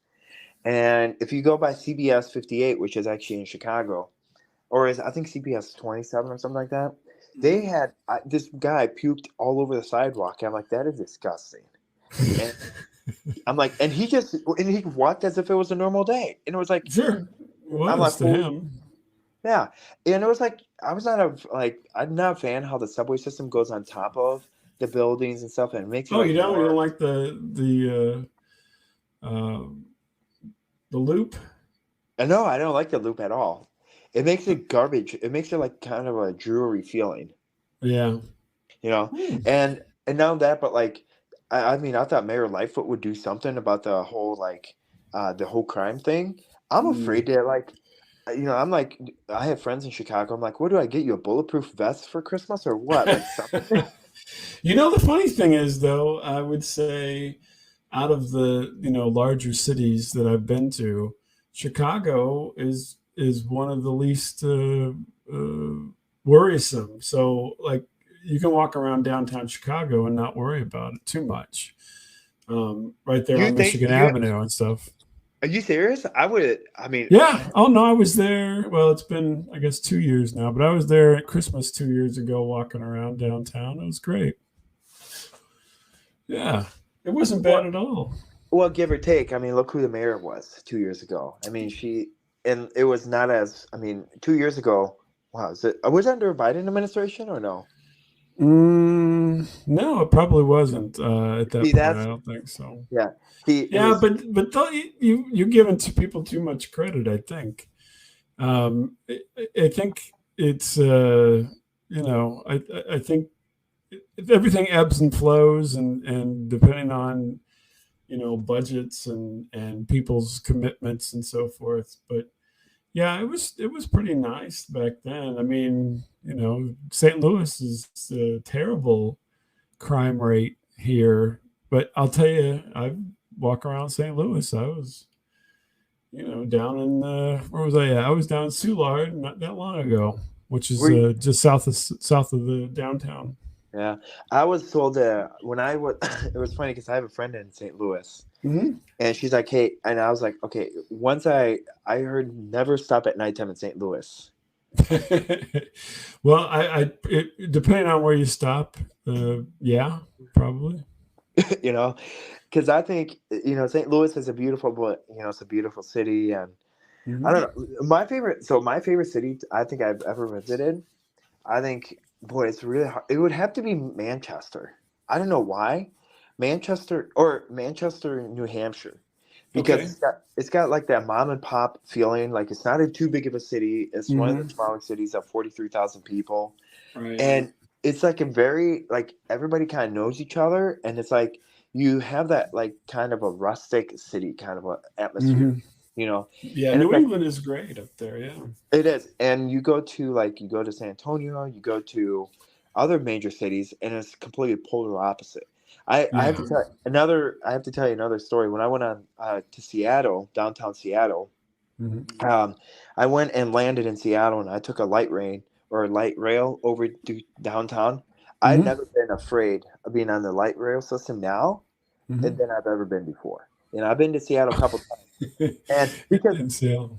And if you go by CBS 58, which is actually in Chicago, or is I think CBS 27 or something like that. They Mhm. had this guy puked all over the sidewalk. I'm like, that is disgusting. And I'm like, and he walked as if it was a normal day. And it was like, Sure, it I'm like, was to holy, him. yeah. And it was like, I'm not a fan how the subway system goes on top of the buildings and stuff, and it makes it Oh, like you don't more. like the loop? And no, I don't like the loop at all. It makes it garbage. It makes it like kind of a dreary feeling. Yeah. You know, Hmm. and now that, but like, I mean, I thought Mayor Lightfoot would do something about the whole crime thing. I'm Mm. afraid that like, I'm like, I have friends in Chicago. I'm like, what do I get you, a bulletproof vest for Christmas or what? Like something. You know, the funny thing is, though, I would say out of the larger cities that I've been to, Chicago is one of the least uh, worrisome. So, like, you can walk around downtown Chicago and not worry about it too much. Right there You on think Michigan you Avenue and stuff. are you serious? I would. I mean, Yeah. Oh no, I was there. Well, it's been I guess 2 years now, but I was there at Christmas 2 years ago, walking around downtown. It was great. Yeah, it wasn't bad well, at all. give or take. I mean, look who the mayor was 2 years ago. I mean, and it was not as. I mean, 2 years ago. Wow, was it under a Biden administration or no? No, it probably wasn't at that See, point. I that's don't think so. yeah. See, it Yeah, was. but you're giving to people too much credit. I think. I think it's I think everything ebbs and flows, and depending on budgets and people's commitments and so forth. But yeah, it was pretty nice back then. I mean, St. Louis is a terrible crime rate here, but I'll tell you, I walk around St. Louis. I was, down in where was I at? I was down in Soulard not that long ago, which is Were you, just south of the downtown. yeah, I was told that when I was. It was funny because I have a friend in St. Louis, Hmm. and she's like, "Hey," and I was like, "Okay." Once I heard never stop at nighttime in St. Louis. Well, depending on where you stop, yeah, probably. You know, because I think St. Louis is a beautiful, but it's a beautiful city, and I Hmm. don't know. My favorite city I think I've ever visited. I think, boy, it's really hard. It would have to be Manchester. I don't know why, Manchester, New Hampshire, because Okay. it's got like that mom and pop feeling. Like it's not too big of a city. It's one of the Hmm. smaller cities of 43,000 people, Right. and it's like a very like everybody kind of knows each other, and it's like you have that like kind of a rustic city kind of a atmosphere, Hmm. you know, Yeah, and it's New like England is great up there. Yeah. it is, and you go to San Antonio, you go to other major cities, and it's completely polar opposite. I have Yeah. to tell you another story. When I went on to Seattle, downtown Seattle, Hmm. um, I went and landed in Seattle, and I took a light rail over to downtown. I'd Hmm. never been afraid of being on the light rail system now Hmm. than I've ever been before. I've been to Seattle a couple times, and because And so,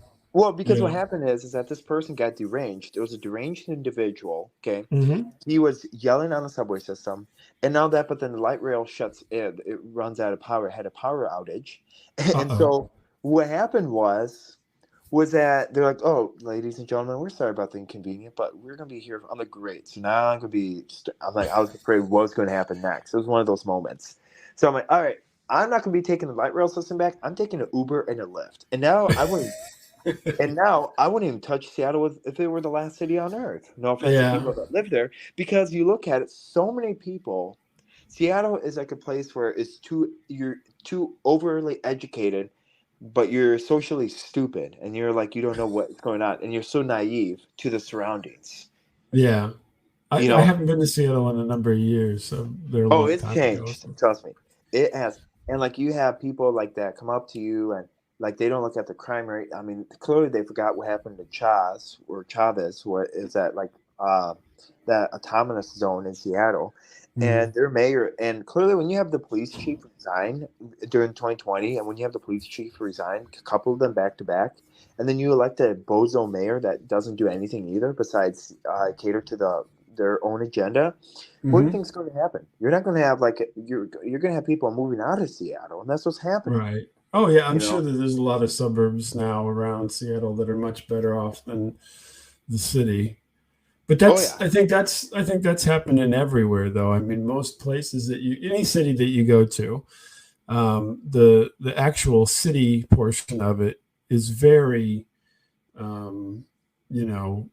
because what yeah. happened is that this person got deranged. It was a deranged individual. Okay, Hmm. he was yelling on the subway system, and now that, but then the light rail shuts in. It runs out of power. It had a power outage, and Uh-oh. so what happened was that they're like, "Oh, ladies and gentlemen, we're sorry about the inconvenience, but we're gonna be here." I'm like, "Great." So now I'm gonna be. I'm like, I was afraid what was going to happen next. It was one of those moments. So I'm like, "All right, I'm not gonna be taking the light rail system back. I'm taking an Uber and a Lyft." And now I wouldn't even touch Seattle if it were the last city on earth. No offense to Yeah. people that live there, because you look at it, so many people. Seattle is like a place where you're too overly educated, but you're socially stupid, and you're like you don't know what's going on, and you're so naive to the surroundings. Yeah. You I know, haven't been to Seattle in a number of years, so they're a oh, long it's time ago. changed. So. Trust me, it has. And like you have people like that come up to you and like they don't look at the crime rate. I mean, clearly they forgot what happened to Chavez, what is that like that autonomous zone in Seattle, Hmm. and their mayor. And clearly, when you have the police chief resign during 2020, and when you have the police chief resign, a couple of them back to back, and then you elect a bozo mayor that doesn't do anything either besides cater to their own agenda. What do you Hmm. think is going to happen? You're not going to have like you're going to have people moving out of Seattle, and that's what's happening. Right. Oh, yeah. I'm You sure know? that there's a lot of suburbs now around Seattle that are much better off than the city. But Oh yeah. I think that's happening everywhere, though. I mean, most places any city that you go to, the actual city portion of it is very, um, you know,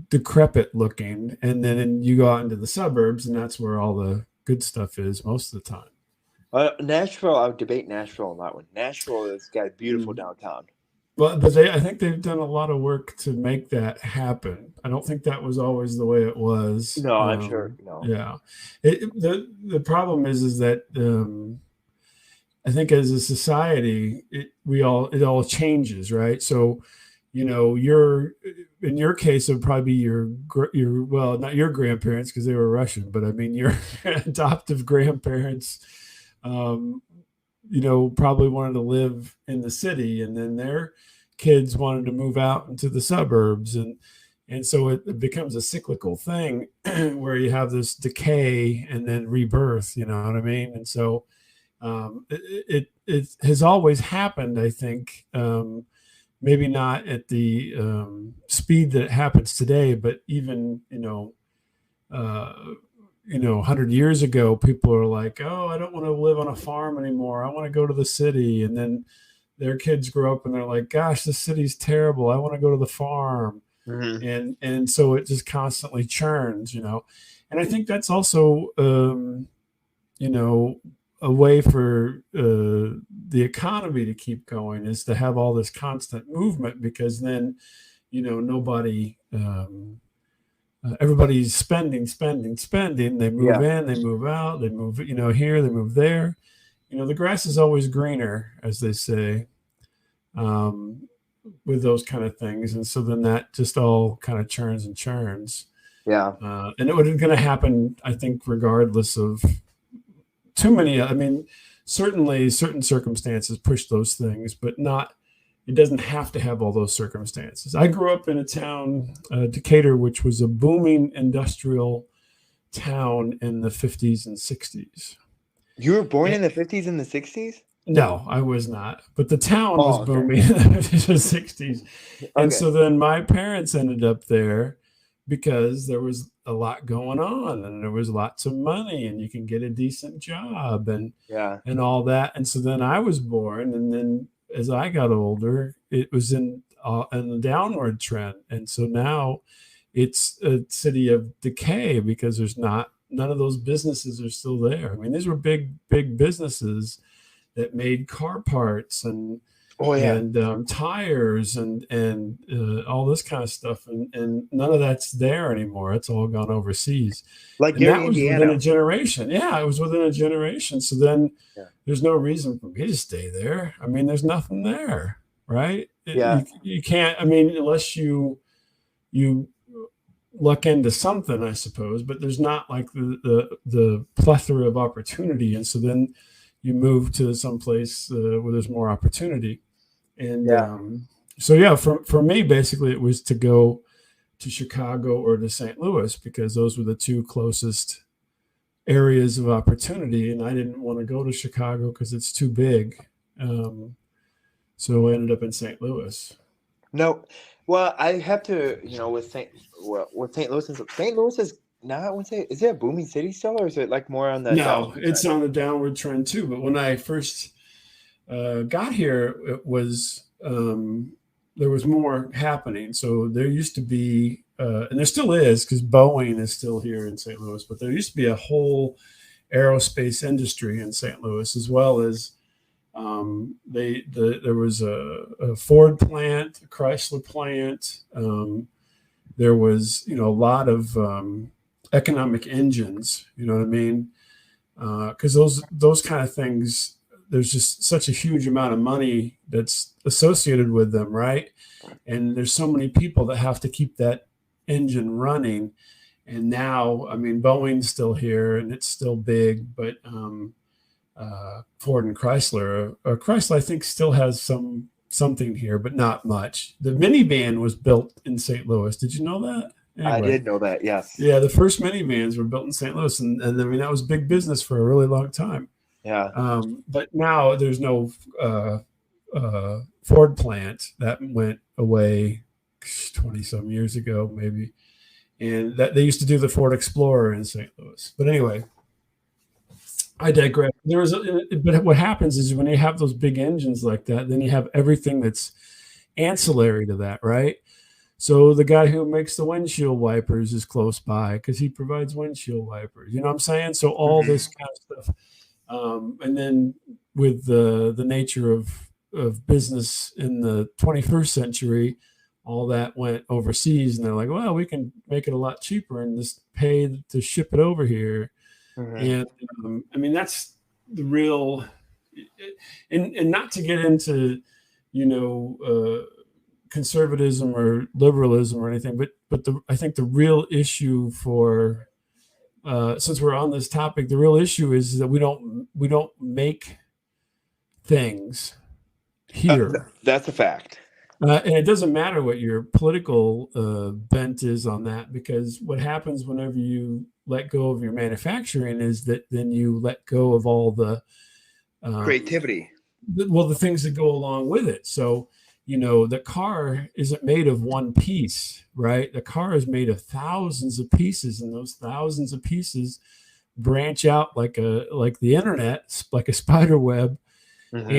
decrepit looking, and then you go out into the suburbs, and that's where all the good stuff is most of the time. Nashville, I would debate Nashville on that one. Nashville has got a beautiful Mm. downtown. But I think they've done a lot of work to make that happen. I don't think that was always the way it was. No, I'm sure. No. Yeah, the problem is that I think as a society, it all changes, right? So, you're in your case, it would probably be your well, not your grandparents because they were Russian, but I mean your adoptive grandparents. Um, probably wanted to live in the city, and then their kids wanted to move out into the suburbs, and so it becomes a cyclical thing where you have this decay and then rebirth. You know what I mean? And so it has always happened. I think maybe not at the speed that it happens today, but even uh, 100 years ago, people are like, oh, I don't want to live on a farm anymore. I want to go to the city. And then their kids grow up and they're like, gosh, this city's terrible. I want to go to the farm. Hmm. And so it just constantly churns. And I think that's also, you know, a way for the economy to keep going is to have all this constant movement because then, nobody, everybody's spending, spending, spending. They move Yeah. in, they move out, they move, here, they move there. The grass is always greener, as they say, um, with those kind of things. And so then that just all kind of churns and churns. Yeah. And it was going to happen, I think, regardless of too many. I mean, certainly certain circumstances push those things, but not. It doesn't have to have all those circumstances. I grew up in a town, Decatur, which was a booming industrial town in the 50s and 60s. You were born And, in the 50s and the 60s? No, I was not. But the town was Oh, okay. booming in the 50s and 60s. And Okay. so then my parents ended up there because there was a lot going on and there was lots of money and you can get a decent job Yeah. and all that. And so then I was born, and then as I got older, it was in the downward trend. And so now it's a city of decay because there's not none of those businesses are still there. I mean, these were big businesses that made car parts Oh yeah. and tires and all this kind of stuff, and none of that's there anymore. It's all gone overseas, Like and that Gary, was within a Indiana. generation. Yeah, it was within a generation. So then Yeah. there's no reason for me to stay there. I mean, there's nothing there, right? Yeah. You can't. I mean, unless you luck into something, I suppose. But there's not like the plethora of opportunity, and so then you move to some place where there's more opportunity. And Yeah. so yeah, for me, basically, it was to go to Chicago or to St. Louis because those were the two closest areas of opportunity, and I didn't want to go to Chicago because it's too big. Um, so I ended up in St. Louis. No, well, I have to, with St. Louis, St. Louis is not. I wouldn't say, is it a booming city still, or is it like more on the No, downward it's trend? on the downward trend too. But when I first got here, it was there was more happening. So there used to be, and there still is, because Boeing is still here in St. Louis. But there used to be a whole aerospace industry in St. Louis, as well as there was a Ford plant, a Chrysler plant. There was a lot of economic engines. You know what I mean? Because those kind of things, there's just such a huge amount of money that's associated with them, right? And there's so many people that have to keep that engine running. And now, I mean, Boeing's still here and it's still big, but Ford and Chrysler, Chrysler, I think, still has something here, but not much. The minivan was built in St. Louis. Did you know that? I Anyway, did know that. Yes. yeah, the first minivans were built in St. Louis, and I mean that was big business for a really long time. Yeah. But now there's no Ford plant that went away 20 some years ago, maybe, and that they used to do the Ford Explorer in St. Louis. But anyway, I digress. But what happens is when you have those big engines like that, then you have everything that's ancillary to that, right? So the guy who makes the windshield wipers is close by because he provides windshield wipers. You know what I'm saying? So all Hmm. this kind of stuff, and then with the nature of business in the 21st century, all that went overseas, and they're like, well, we can make it a lot cheaper and just pay to ship it over here. Hmm. And I mean that's the real, and not to get into you know. Conservatism or liberalism or anything, but I think the real issue for since we're on this topic, the real issue is that we don't make things here, That's a fact. and it doesn't matter what your political bent is on that, because what happens whenever you let go of your manufacturing is that then you let go of all um, Creativity. the things that go along with it. So, the car isn't made of one piece, right? The car is made of thousands of pieces, and those thousands of pieces branch out like the internet, like a spider web, Hmm.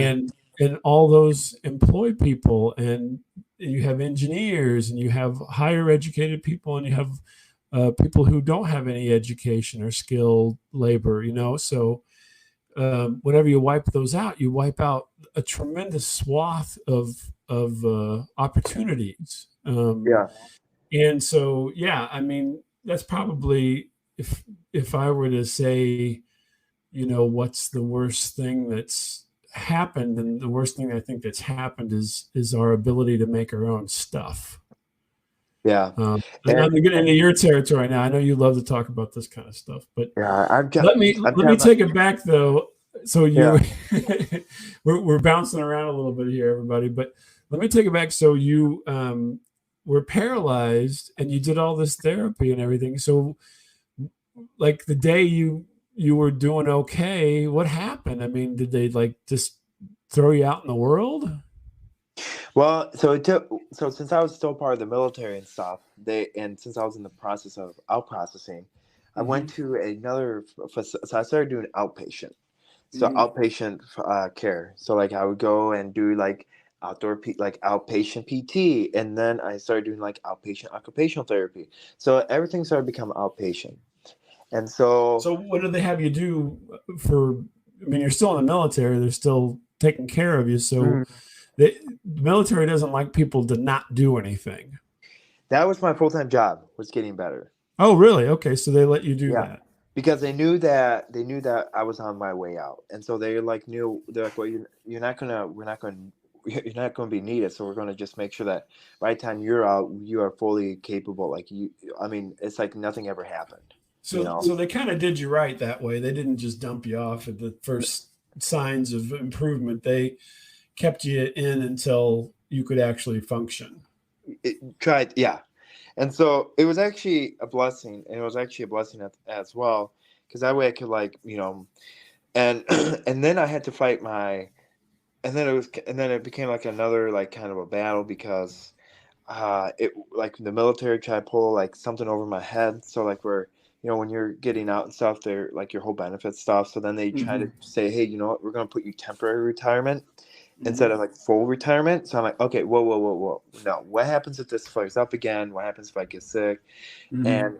and all those employ people, and you have engineers, and you have higher educated people, and you have people who don't have any education or skilled labor. So whenever you wipe those out, you wipe out a tremendous swath of opportunities. Yeah. And so, yeah, I mean, that's probably if I were to say, what's the worst thing that's happened, and the worst thing I think that's happened is our ability to make our own stuff. Yeah. And I'm And getting into your territory now. I know you love to talk about this kind of stuff, but yeah, I'm just, let me I'm let me kind of, take it back though. So yeah. you, we're bouncing around a little bit here, everybody. But let me take it back. So you were paralyzed, and you did all this therapy and everything. So, like the day you were doing okay, what happened? I mean, did they like just throw you out in the world? Well, so since I was still part of the military and stuff, and since I was in the process of out processing, I went Mm-hmm. to another. So I started doing outpatient. So Mm-hmm. outpatient care. So like I would go and do like like outpatient PT, and then I started doing like outpatient occupational therapy. So everything started to become outpatient, and so So what do they have you do for? I mean, you're still in the military. They're still taking care of you. So mm, the military doesn't like people to not do anything. that was my full time job. Was getting better. Oh, really? Okay, so they let you do Yeah, that. because they knew that I was on my way out, and so they like knew they're like, well, you're not gonna we're not gonna you're not going to be needed, so we're going to just make sure that by the time you're out, you are fully capable. Like you, I mean, it's like nothing ever happened, you So know. so they kind of did you right that way. They didn't just dump you off at the first signs of improvement. They kept you in until you could actually function. Tried, yeah. And so it was actually a blessing, and it was actually a blessing as well, because that way I could like and and then I had to fight my and then it became like another like kind of a battle because it like the military tried to pull like something over my head. So like where when you're getting out and stuff, they're like your whole benefit stuff. So then they try to Mm-hmm. say, hey, you know what, we're gonna put you temporary retirement Mm-hmm. instead of like full retirement. So I'm like, okay, whoa, whoa, whoa, whoa. No, what happens if this flares up again? What happens if I get sick? Mm-hmm. And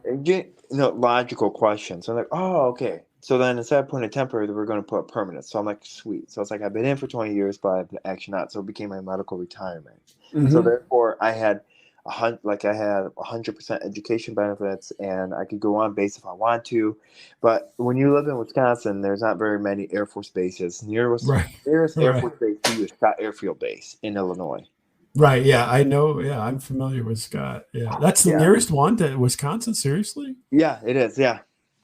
logical questions. So I'm like, oh, okay. So then instead of putting a temporary, we're going to put a permanent. So I'm like, sweet. So it's like I've been in for 20 years, but I've actually not. So it became my medical retirement. So Mm-hmm. therefore, I had 100% education benefits, and I could go on base if I want to. But when you live in Wisconsin, there's not very many Air Force bases. Right. Nearest Air Right. Force base to you is Scott Airfield Base in Illinois. Right. Yeah, I know. Yeah, I'm familiar with Scott. Yeah, that's the Yeah, nearest one to Wisconsin. Seriously? yeah, it is. Yeah.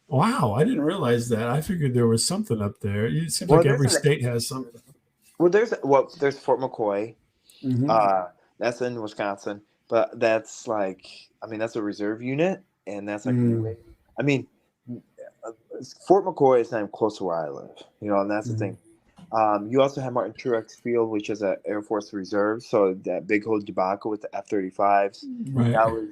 Wow, I didn't realize that. I figured there was something up there. It seems Well, like there's every an state has something. there's Fort McCoy. Mm-hmm. Uh, that's in Wisconsin, but that's like, I mean, that's a reserve unit, and that's like Mm-hmm. way. I mean, uh, Fort McCoy is not even close to where I live, and that's the thing. You also have Martin Truex Field, which is an Air Force Reserve. So that big whole debacle with the F-35s, Right. that was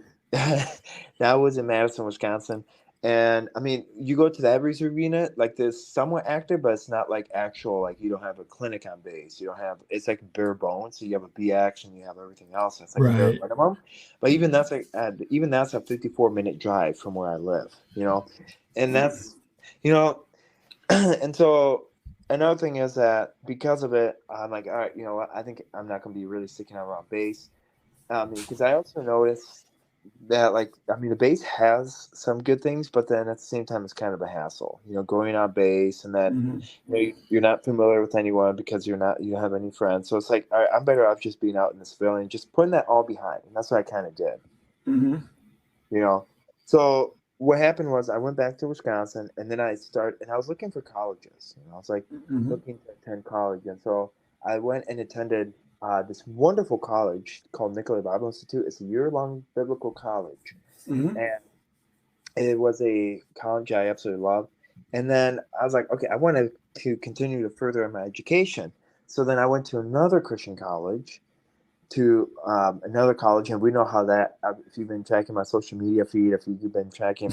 that was in Madison, Wisconsin. And I mean, you go to that reserve unit, like this somewhat active, but it's not like actual. Like you don't have a clinic on base. You don't have. It's like bare bones. So you have a BX and you have everything else. And it's like bare Right. minimum. But even that's a 54-minute drive from where I live. And that's you know and so another thing is that because of it, I'm like, all right, you know what? I think I'm not going to be really sticking around base. Because I also noticed that, like, I mean, the base has some good things, but then at the same time, it's kind of a hassle. Going on base, and then Mm-hmm. you're not familiar with anyone because you don't have any friends. So it's like, all right, I'm better off just being out in the civilian, just putting that all behind, and that's what I kind of did. Mm-hmm. you know. So what happened was I went back to Wisconsin, and then and I was looking for colleges. I was like Mm-hmm. looking to attend college, and so I went and attended this wonderful college called Nicolay Bible Institute. It's a year-long biblical college, Mm-hmm. and it was a college I absolutely loved. And then I was like, okay, I wanted to continue to further my education. So then I went to another Christian college, to another college, and we know how that. If you've been tracking my social media feed, if you've been tracking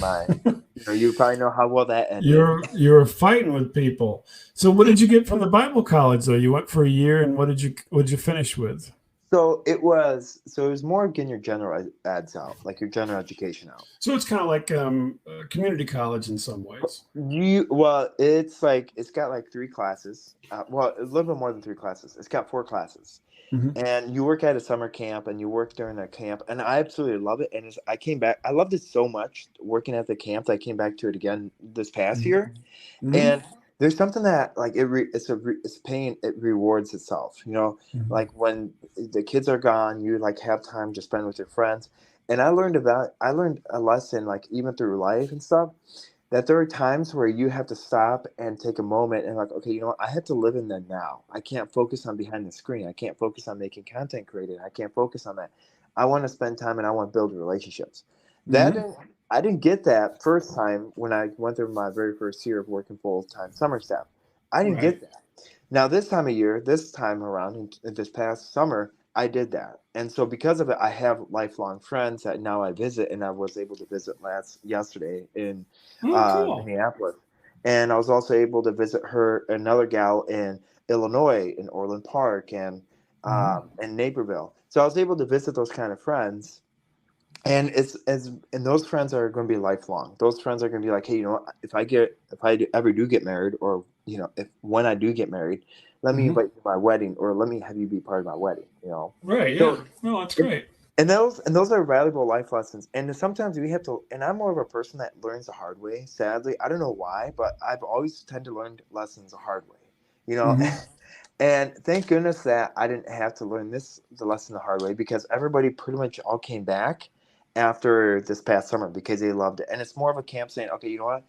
you probably know how well that ended. You're fighting with people. So what did you get from the Bible college though? You went for a year, and what did you finish with? So it was more getting your general ads out, like your general education out. So it's kind of like community college in some ways. It's got like three classes. Well, a little bit more than three classes. It's got four classes. Mm-hmm. And you work at a summer camp, and you work during that camp, and I absolutely love it. And I came back, I loved it so much working at the camp that I came back to it again this past year. Mm-hmm. And there's something that like it's paying, it rewards itself. Mm-hmm. Like when the kids are gone, you like have time to spend with your friends. And I learned a lesson, like even through life and stuff, that there are times where you have to stop and take a moment and like, okay, I have to live in the now. I can't focus on behind the screen. I can't focus on making content created. I can't focus on that. I want to spend time, and I want to build relationships. That Mm-hmm. didn't, I didn't get that first time when I went through my very first year of working full time summer staff. I didn't Right. get that. Now, this time of year, this time around, this past summer, I did that, and so because of it, I have lifelong friends that now I visit, and I was able to visit last yesterday in Oh, cool. Minneapolis, and I was also able to visit another gal in Illinois, in Orland Park, Mhm. and Naperville. So I was able to visit those kind of friends, and and those friends are going to be lifelong. Those friends are going to be like, hey, you know what? If ever do get married, or if when I do get married, let me Mhm. invite you to my wedding, or let me have you be part of my wedding. Right. Yeah. So No, that's and, great. and those are valuable life lessons. And sometimes we have to. And I'm more of a person that learns the hard way. Sadly, I don't know why, but I've always tend to learn lessons the hard way. You know, Hmm. And thank goodness that I didn't have to learn the lesson the hard way, because everybody pretty much all came back after this past summer because they loved it. And it's more of a camp saying, okay, you know what?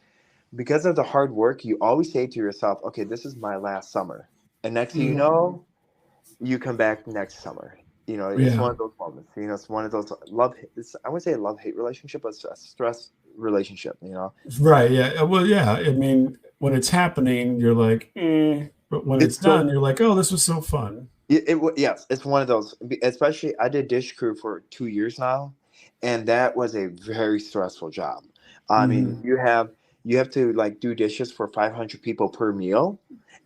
Because of the hard work, you always say to yourself, okay, this is my last summer. And next thing you Hmm. know, you come back next summer. It's Yeah. one of those moments. It's one of those love. I wouldn't say a love hate relationship, but it's a stress relationship. Right. Yeah. Well, yeah. I mean, when it's happening, you're like, but when it's It's so done, you're like, oh, this was so fun. Yes, it's one of those. Especially, I did dish crew for 2 years now, and that was a very stressful job. I mean, Hmm. you have to like do dishes for 500 people per meal,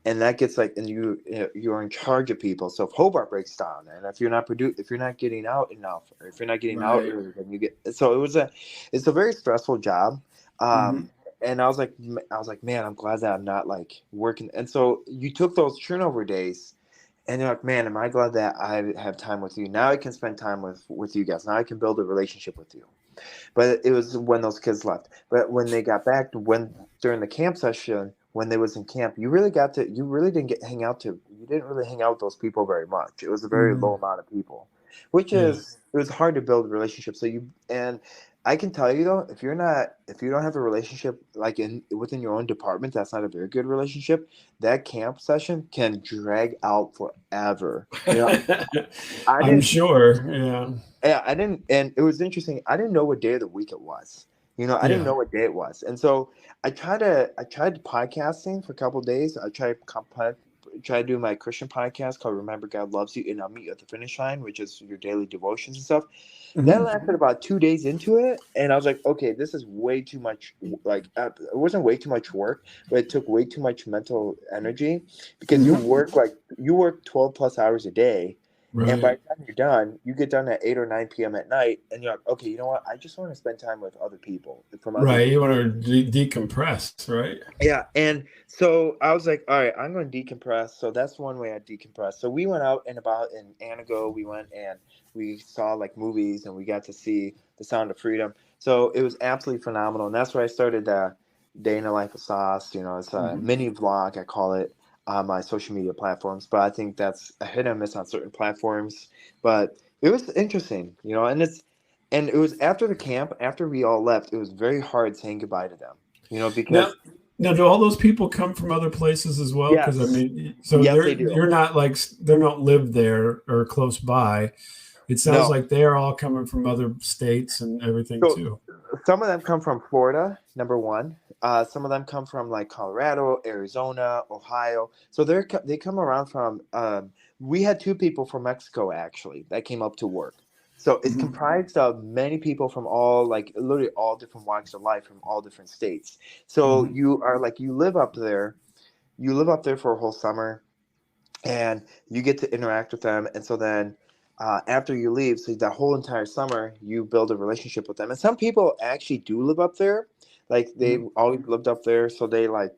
and that gets like, and you're in charge of people. So if Hobart breaks down, and if you're not getting out enough, or if you're not getting out Right. early, then you get. So it's a very stressful job. Hmm. Um, and I was like, man, I'm glad that I'm not like working. And so you took those turnover days, and you're like, man, am I glad that I have time with you? Now I can spend time with you guys. Now I can build a relationship with you. But it was when those kids left. But when they got back, when during the camp session, when they was in camp, you really didn't you didn't really hang out with those people very much. It was a very low Hmm. amount of people, which Yeah. is it was hard to build relationships. And I can tell you though, if you don't have a relationship like in within your own department, that's not a very good relationship. That camp session can drag out forever. I I'm didn't sure. Yeah. yeah, I didn't, and it was interesting. I didn't know what day of the week it was. I didn't Yeah. know what day it was, and so I tried podcasting for a couple of days. I tried to do my Christian podcast called "Remember God Loves You," and I'll meet you at the finish line, which is your daily devotions and stuff. That Hmm. lasted about 2 days into it, and I was like, okay, this is way too much. Like, it wasn't way too much work, but it took way too much mental energy, because Hmm. you work 12 plus hours a day, and by Right. the time you're done, you get done at 8 or 9 p.m. at night, and you're like, okay, you know what? I just want to spend time with other people from other. Right. You want to decompress, right? Yeah, and so I was like, all right, I'm going to decompress. So that's one way I decompress. So we went out and about in Anago. We went and we saw like movies, and we got to see The Sound of Freedom. So it was absolutely phenomenal, and that's where I started Day in the Life of Sauce. It's a Hmm. mini vlog, I call it, on my social media platforms. But I think that's a hit and miss on certain platforms. But it was interesting, and it was after the camp, after we all left. It was very hard saying goodbye to them, Now, because now, do all those people come from other places as well? Because I yes. mean, so Yes, they do. you're not like they don't live there or close by. It sounds No. like they are all coming from other states and everything So too. some of them come from Florida, number one. Some of them come from like Colorado, Arizona, Ohio. So they come around from. We had two people from Mexico actually that came up to work. So it's Hmm. comprised of many people from all like literally all different walks of life from all different states. So Hmm. you live up there. You live up there for a whole summer, and you get to interact with them. And so then after you leave, so that whole entire summer, you build a relationship with them. And some people actually do live up there. Like they Hmm. always lived up there. So they like,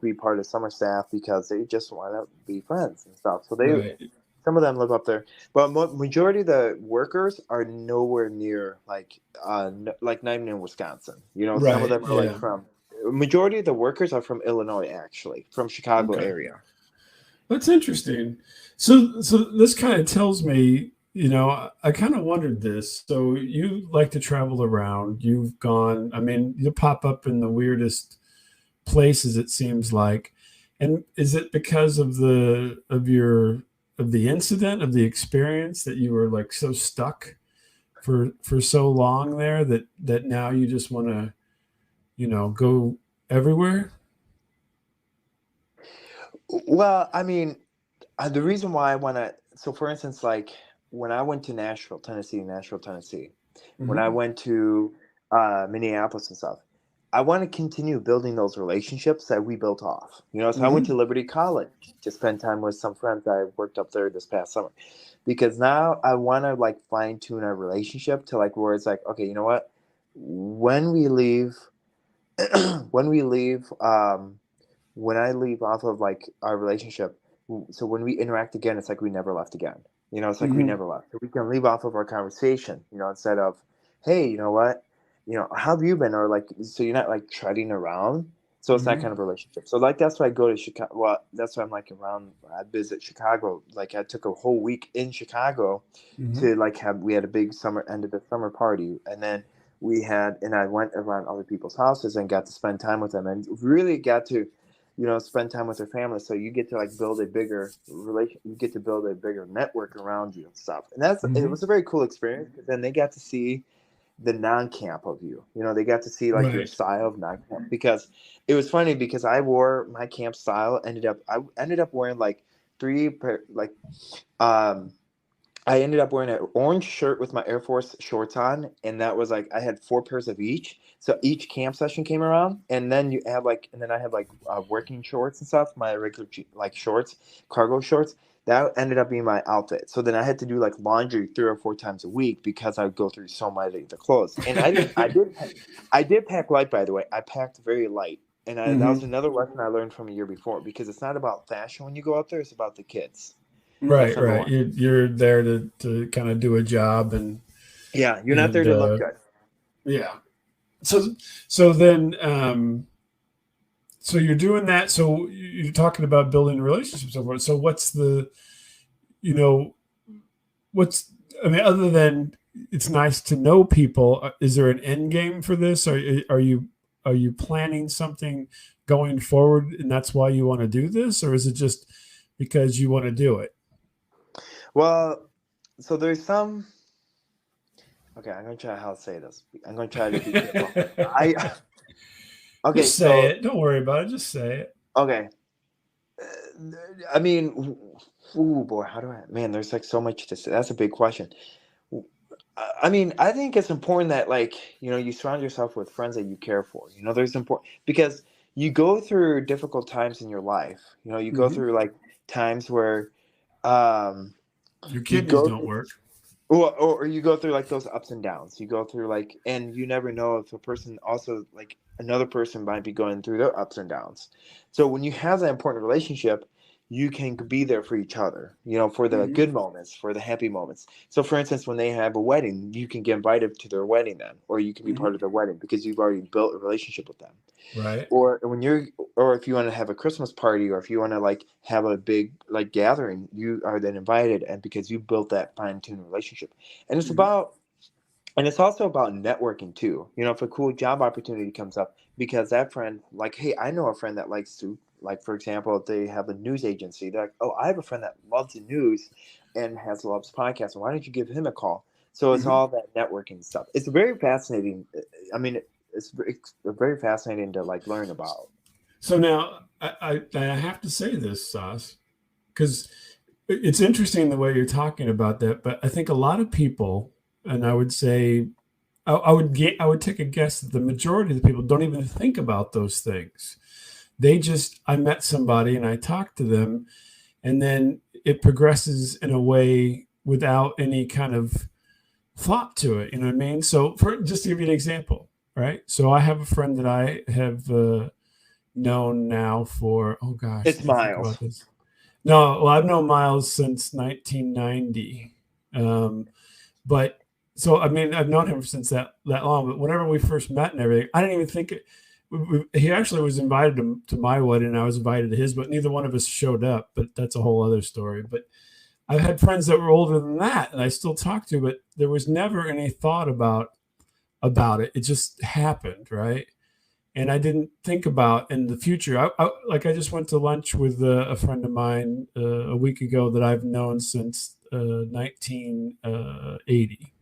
be part of summer staff because they just want to be friends and stuff. So Right. some of them live up there, but majority of the workers are nowhere near like not even in Wisconsin. Some of Right. them are like Yeah. from majority of the workers are from Illinois, actually, from Chicago Okay. area. That's interesting. So this kind of tells me, I kind of wondered this. So you like to travel around. You've gone. I mean, you pop up in the weirdest places. It seems like, and is it because of the incident of the experience that you were like so stuck for so long there that now you just want to go everywhere? Well, I mean, the reason why I want to, so for instance, like when I went to Nashville, Tennessee, when I Mm-hmm. went to Minneapolis and stuff, I want to continue building those relationships that we built off. So I went Mm-hmm. to Liberty College to spend time with some friends that I worked up there this past summer, because now I want to like fine tune our relationship to like where it's like, okay, you know what? When we leave, when we leave, when I leave off of like our relationship, so when we interact again, it's like we never left again. It's like we Mm-hmm. never left. So we can leave off of our conversation, instead of, hey, you know what, how have you been? Or like, so you're not like treading around. So it's that Mm-hmm. kind of relationship. So like that's why I go to Chicago. Well, that's why I'm like around. I visit Chicago. Like I took a whole week in Chicago Mm-hmm. to like have. We had a big summer end of the summer party, and then and I went around other people's houses and got to spend time with them, and really got to spend time with their family. So you get to like build a bigger relation. You get to build a bigger network around you and stuff. And it Mm-hmm. was a very cool experience because then they got to see the non-camp of you. They got to see like your Right. style of non-camp. Because it was funny because I wore my camp style. I ended up wearing like um I ended up wearing an orange shirt with my Air Force shorts on, and that was like I had four pairs of each. So each camp session came around, and then I had like working shorts and stuff, my regular like shorts, cargo shorts. That ended up being my outfit. So then I had to do like laundry 3 or 4 times a week because I would go through so many of the clothes. And I did pack light, by the way. I packed very light, and that was Mm-hmm. another lesson I learned from a year before because it's not about fashion when you go out there; it's about the kids. That's Right. number Right. one. You're there to kind of do a job Yeah, you're not there and to look good. yeah. So so then so you're doing that. So you're talking about building relationships over. So what's the you know what's I mean, other than it's nice to know people, is there an end game for this? Are you planning something going forward, and that's why you want to do this, or is it just because you want to do it? Well, so there's some. Okay, I'm gonna try how to say this. I'm gonna try to be careful. I okay, Just say so it. Don't worry about it. Just say it. okay. I mean, ooh boy, how do I? Man, there's like so much to say. That's a big question. I mean, I think it's important that like you surround yourself with friends that you care for. There's important because you go through difficult times in your life. You go Hmm. through like times where um Your you kidneys go don't through. work. Or you go through like those ups and downs. You go through like, and you never know if a person also like another person might be going through their ups and downs. So when you have that important relationship, you can be there for each other, for the Hmm. good moments, for the happy moments. So for instance, when they have a wedding, you can get invited to their wedding then, or you can be Hmm. part of their wedding because you've already built a relationship with them. Right. Or if you want to have a Christmas party, or if you want to like have a big like gathering, you are then invited, and because you built that fine-tuned relationship. And Hmm. it's also about networking too. If a cool job opportunity comes up, because that friend, like, hey, I know a friend that likes to, like, for example, if they have a news agency, they're like, oh, I have a friend that loves the news and loves podcasts. Why don't you give him a call? So it's Hmm. all that networking stuff. It's very fascinating. I mean, it's very fascinating to like learn about. So now I have to say this, Sas, because it's interesting the way you're talking about that. But I think a lot of people, and I would say I would take a guess that the majority of the people don't even think about those things. They just I met somebody and I talked to them, and then it progresses in a way without any kind of thought to it. You know what I mean? So, for just to give you an example, right? So I have a friend that I have known now for oh gosh, It's let me think about Miles. this. No, well, I've known Miles since 1990. But so I mean, I've known him since that long. But whenever we first met and everything, I didn't even think it. He actually was invited to my wedding, and I was invited to his, but neither one of us showed up. But that's a whole other story. But I've had friends that were older than that, and I still talk to, but there was never any thought about it. It just happened, right? And I didn't think about in the future. Like I just went to lunch with a friend of mine a week ago that I've known since 1980,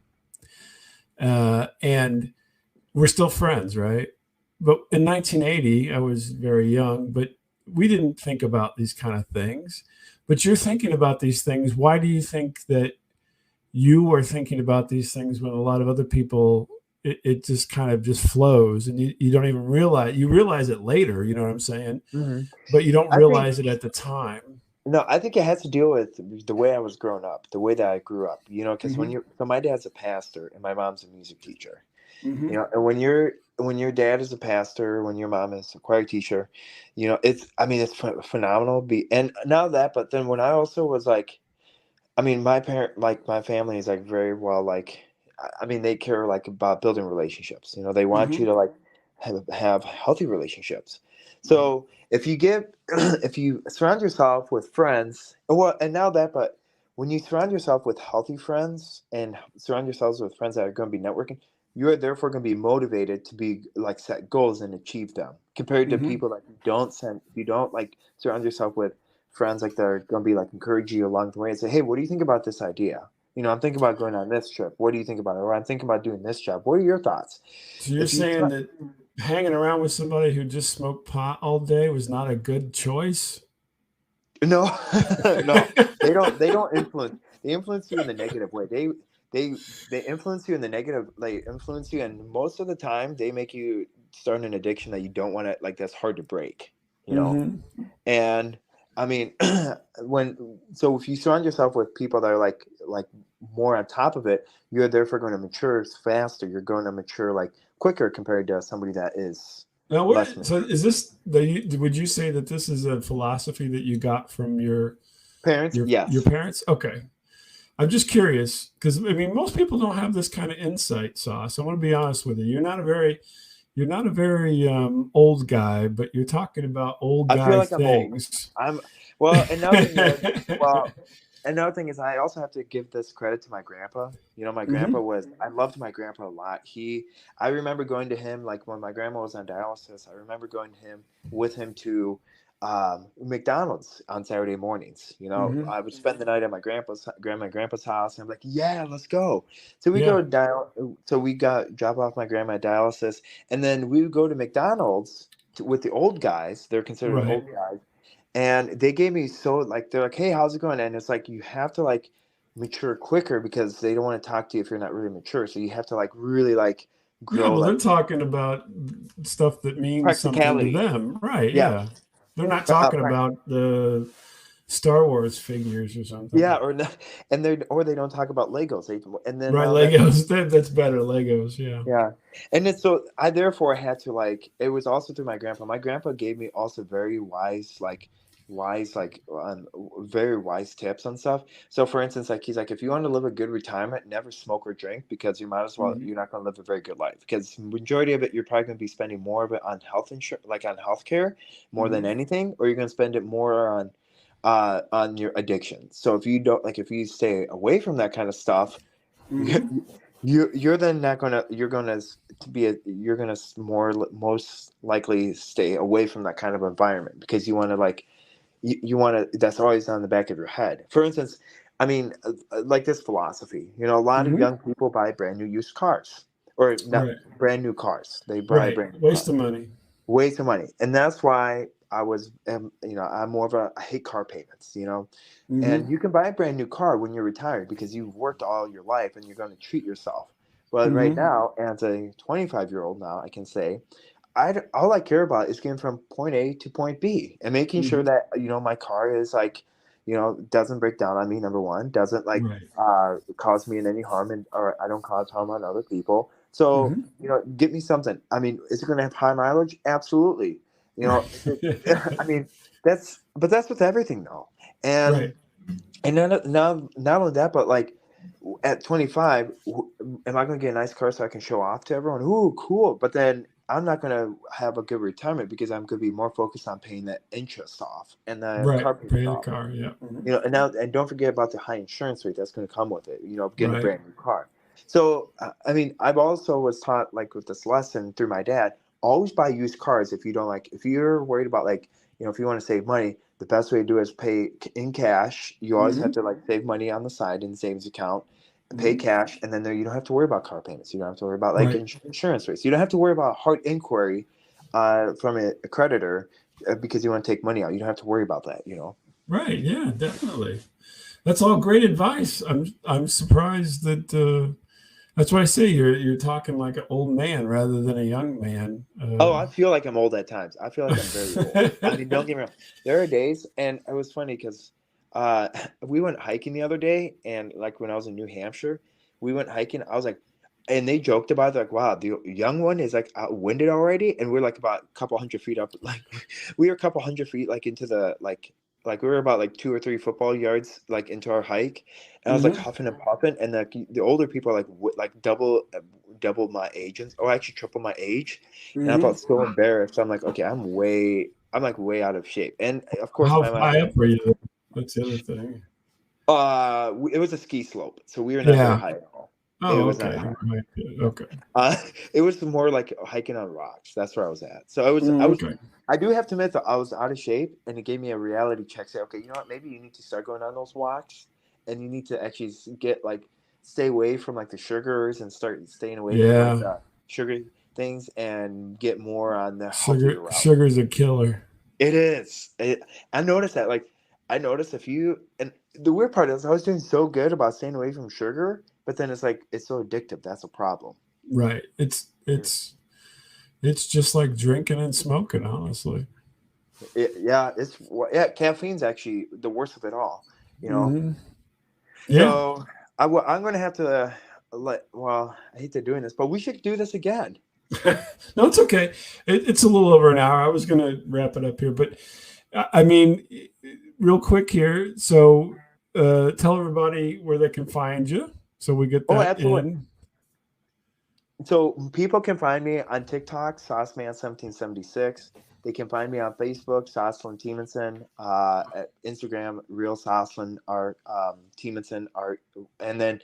and we're still friends, right? But in 1980, I was very young, but we didn't think about these kind of things, but you're thinking about these things. Why do you think that you are thinking about these things when a lot of other people, it just kind of just flows, and you don't even realize it later, you know what I'm saying? Mhm. But you don't I think realize it at the time. no, I think it has to deal with the way I was growing up, the way that I grew up. Because Hmm. so my dad's a pastor and my mom's a music teacher. Hmm. And when your dad is a pastor, when your mom is a choir teacher, it's I mean it's phenomenal. And now that, but then when I also was like, I mean, my family is like very well, like, I mean, they care like about building relationships. They want you Hmm. to like have healthy relationships. So if you surround yourself with friends, well, and now that, but when you surround yourself with healthy friends and surround yourselves with friends that are going to be networking, you're therefore going to be motivated to be like set goals and achieve them compared to Hmm. people that you don't like surround yourself with friends like that are going to be like encourage you along the way and say, hey, what do you think about this idea? I'm thinking about going on this trip. What do you think about it? Or I'm thinking about doing this job. What are your thoughts? So you're If you saying try, that hanging around with somebody who just smoked pot all day was not a good choice? no, no, they don't influence. They influence you in the negative way. They they influence you in the negative. They influence you, and most of the time, they make you start an addiction that you don't want to like. That's hard to break. You know, Hmm. And I mean, if you surround yourself with people that are like more on top of it, you're therefore going to mature faster. You're going to mature like quicker compared to somebody that is Now, less so mature. is would you say that this is a philosophy that you got from Parents, your yes. parents? Okay. I'm just curious because I mean most people don't have this kind of insight, Sauce. I want to be honest with you. You're not a very old guy, but you're talking about old I feel guy like I'm old. things. I'm well. Another thing is I also have to give this credit to my grandpa. My grandpa Hmm. was I loved my grandpa a lot. I remember going to him like when my grandma was on dialysis. I remember going to him with him to McDonald's on Saturday mornings. Hmm. I would spend the night at my grandpa's house, and I'm like, yeah, let's go. So we Yeah. go dial. So we got drop off my grandma at dialysis, and then we would go to McDonald's with the old guys. They're considered Right. old guys, and they gave me so like they're like, hey, how's it going? And it's like you have to like mature quicker because they don't want to talk to you if you're not really mature. So you have to like really like Yeah. grow Well, they're like talking about stuff that means something to practicality. them, right? Yeah, Yeah. They're not talking about the Star Wars figures or something. yeah, or not, and they don't talk about Legos. And then Right. now that Legos. That's better. Legos. Yeah. yeah, and it's so I therefore had to like it was also through my grandpa. My grandpa gave me also very wise very wise tips on stuff. So for instance, like he's like, if you want to live a good retirement, never smoke or drink because you might as well Hmm. you're not going to live a very good life because majority of it you're probably going to be spending more of it on health insurance, like on healthcare, more than Hmm. anything, or you're going to spend it more on your addiction. So if you don't like if you stay away from that kind of stuff Hmm. you're then not gonna you're gonna most likely stay away from that kind of environment because you want to like you want to that's always on the back of your head. For instance, I mean, like this philosophy, a lot of Hmm. young people buy brand new used cars or not Right. brand new cars. They buy Right. brand new Waste cars, of money. waste of money, and that's why I'm more of I hate car payments, and Hmm. you can buy a brand new car when you're retired because you've worked all your life and you're going to treat yourself. But right Hmm. now, as a 25-year-old now, I can say all I care about is getting from point A to point B and making sure Hmm. that my car is like doesn't break down on me. Number one, doesn't like Right. cause me in any harm, or I don't cause harm on other people. So Hmm. get me something. I mean, is it going to have high mileage? Absolutely. Is it, I mean, that's with everything though, Right. and not only that, but like at 25, am I going to get a nice car so I can show off to everyone? Ooh, cool. But then I'm not going to have a good retirement because I'm going to be more focused on paying the interest off and the Right. car payments Pay the off. car. Yeah. Hmm. And don't forget about the high insurance rate that's going to come with it. Getting a Right. brand new car. So I mean, I've also was taught like with this lesson through my dad. Always buy used cars if you don't like. If you're worried about like if you want to save money, the best way to do it is pay in cash. You always have Hmm. to like save money on the side in the savings account, pay Hmm. cash, and then there you don't have to worry about car payments. You don't have to worry about like Right. insurance rates. You don't have to worry about hard inquiry from a creditor because you want to take money out. You don't have to worry about that, Right. Yeah, definitely. That's all great advice. I'm surprised that that's why I say you're talking like an old man rather than a young man. Oh, I feel like I'm old at times. I feel like I'm very old. I mean, don't get me wrong. There are days, and it was funny because uh, we went hiking the other day, and like when I was in New Hampshire, we went hiking. I was like, and they joked about it, like, wow, the young one is like winded already, and we're like about a couple hundred feet up. Like, we were a couple hundred feet like into the like we were about like 2 or 3 football yards like into our hike, and I was like Mhm. huffing and puffing, and the older people are like double my age, and or actually triple my age, and I Mhm. felt so embarrassed. I'm like, okay, I'm like way out of shape, and of course How my mind. high up are you? That's the other thing. It was a ski slope, so we were not very Yeah. high at all. It Oh, was not okay. high. Okay. Uh, it was more like hiking on rocks. That's where I was at. So Okay. I do have to admit that I was out of shape, and it gave me a reality check. Say, okay, you know what? Maybe you need to start going on those walks, and you need to actually get like stay away from like the sugars and start staying away from like Yeah. the sugar things and get more on the healthier route. Sugar's a killer. It is. I noticed that. Like, I noticed if you and the weird part is I was doing so good about staying away from sugar, but then it's like it's so addictive. That's a problem. Right. It's just like drinking and smoking, honestly. Yeah, caffeine's actually the worst of it all, you know. Hmm. Yeah. So I'm going to have to let. Well, I hate to doing this, but we should do this again. No, it's okay. It's a little over an hour. I was going to wrap it up here, but I mean, real quick here. So, tell everybody where they can find you, so we get Oh, that absolutely. in. So people can find me on TikTok, Sauceman1776. They can find me on Facebook, Soslan Temasun, at Instagram, Real Soslan Art, Temasun Art, and then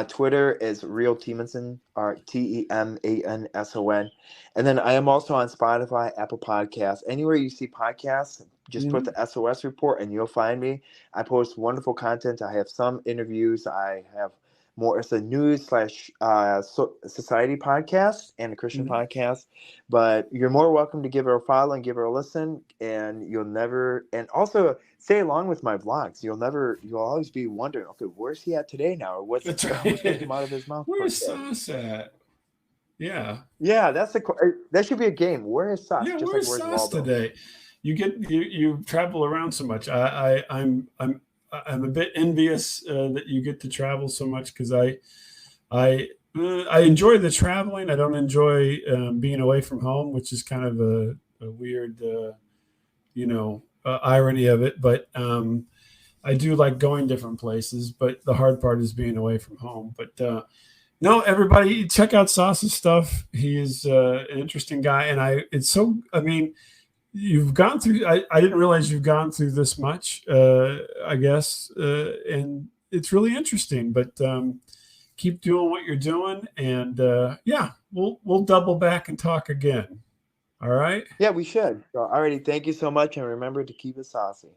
Twitter is Real Temasun Art, Temanson, and then I am also on Spotify, Apple Podcasts, anywhere you see podcasts. Just put Mhm. the SOS report and you'll find me. I post wonderful content. I have some interviews. I have more. It's a news slash society podcast and a Christian Mhm. podcast. But you're more welcome to give her a follow and give her a listen, and you'll never. And also stay along with my vlogs. You'll always be wondering, okay, where's he at today now, or That's what's going to right. come out of his mouth for Where's today? Sauce at? Yeah. Yeah, that should be a game. Where is Sus? Yeah. Just like Where's where's Sauce Waldo? today? You travel around so much. I'm a bit envious that you get to travel so much because I enjoy the traveling. I don't enjoy being away from home, which is kind of a weird irony of it. But I do like going different places. But the hard part is being away from home. But no, everybody, check out Sauce's stuff. He is an interesting guy, and it's so. I mean, you've gone through. I didn't realize you've gone through this much. I guess, and it's really interesting. But keep doing what you're doing, and yeah, we'll double back and talk again. All right. Yeah, we should. So, alrighty, thank you so much, and remember to keep it saucy.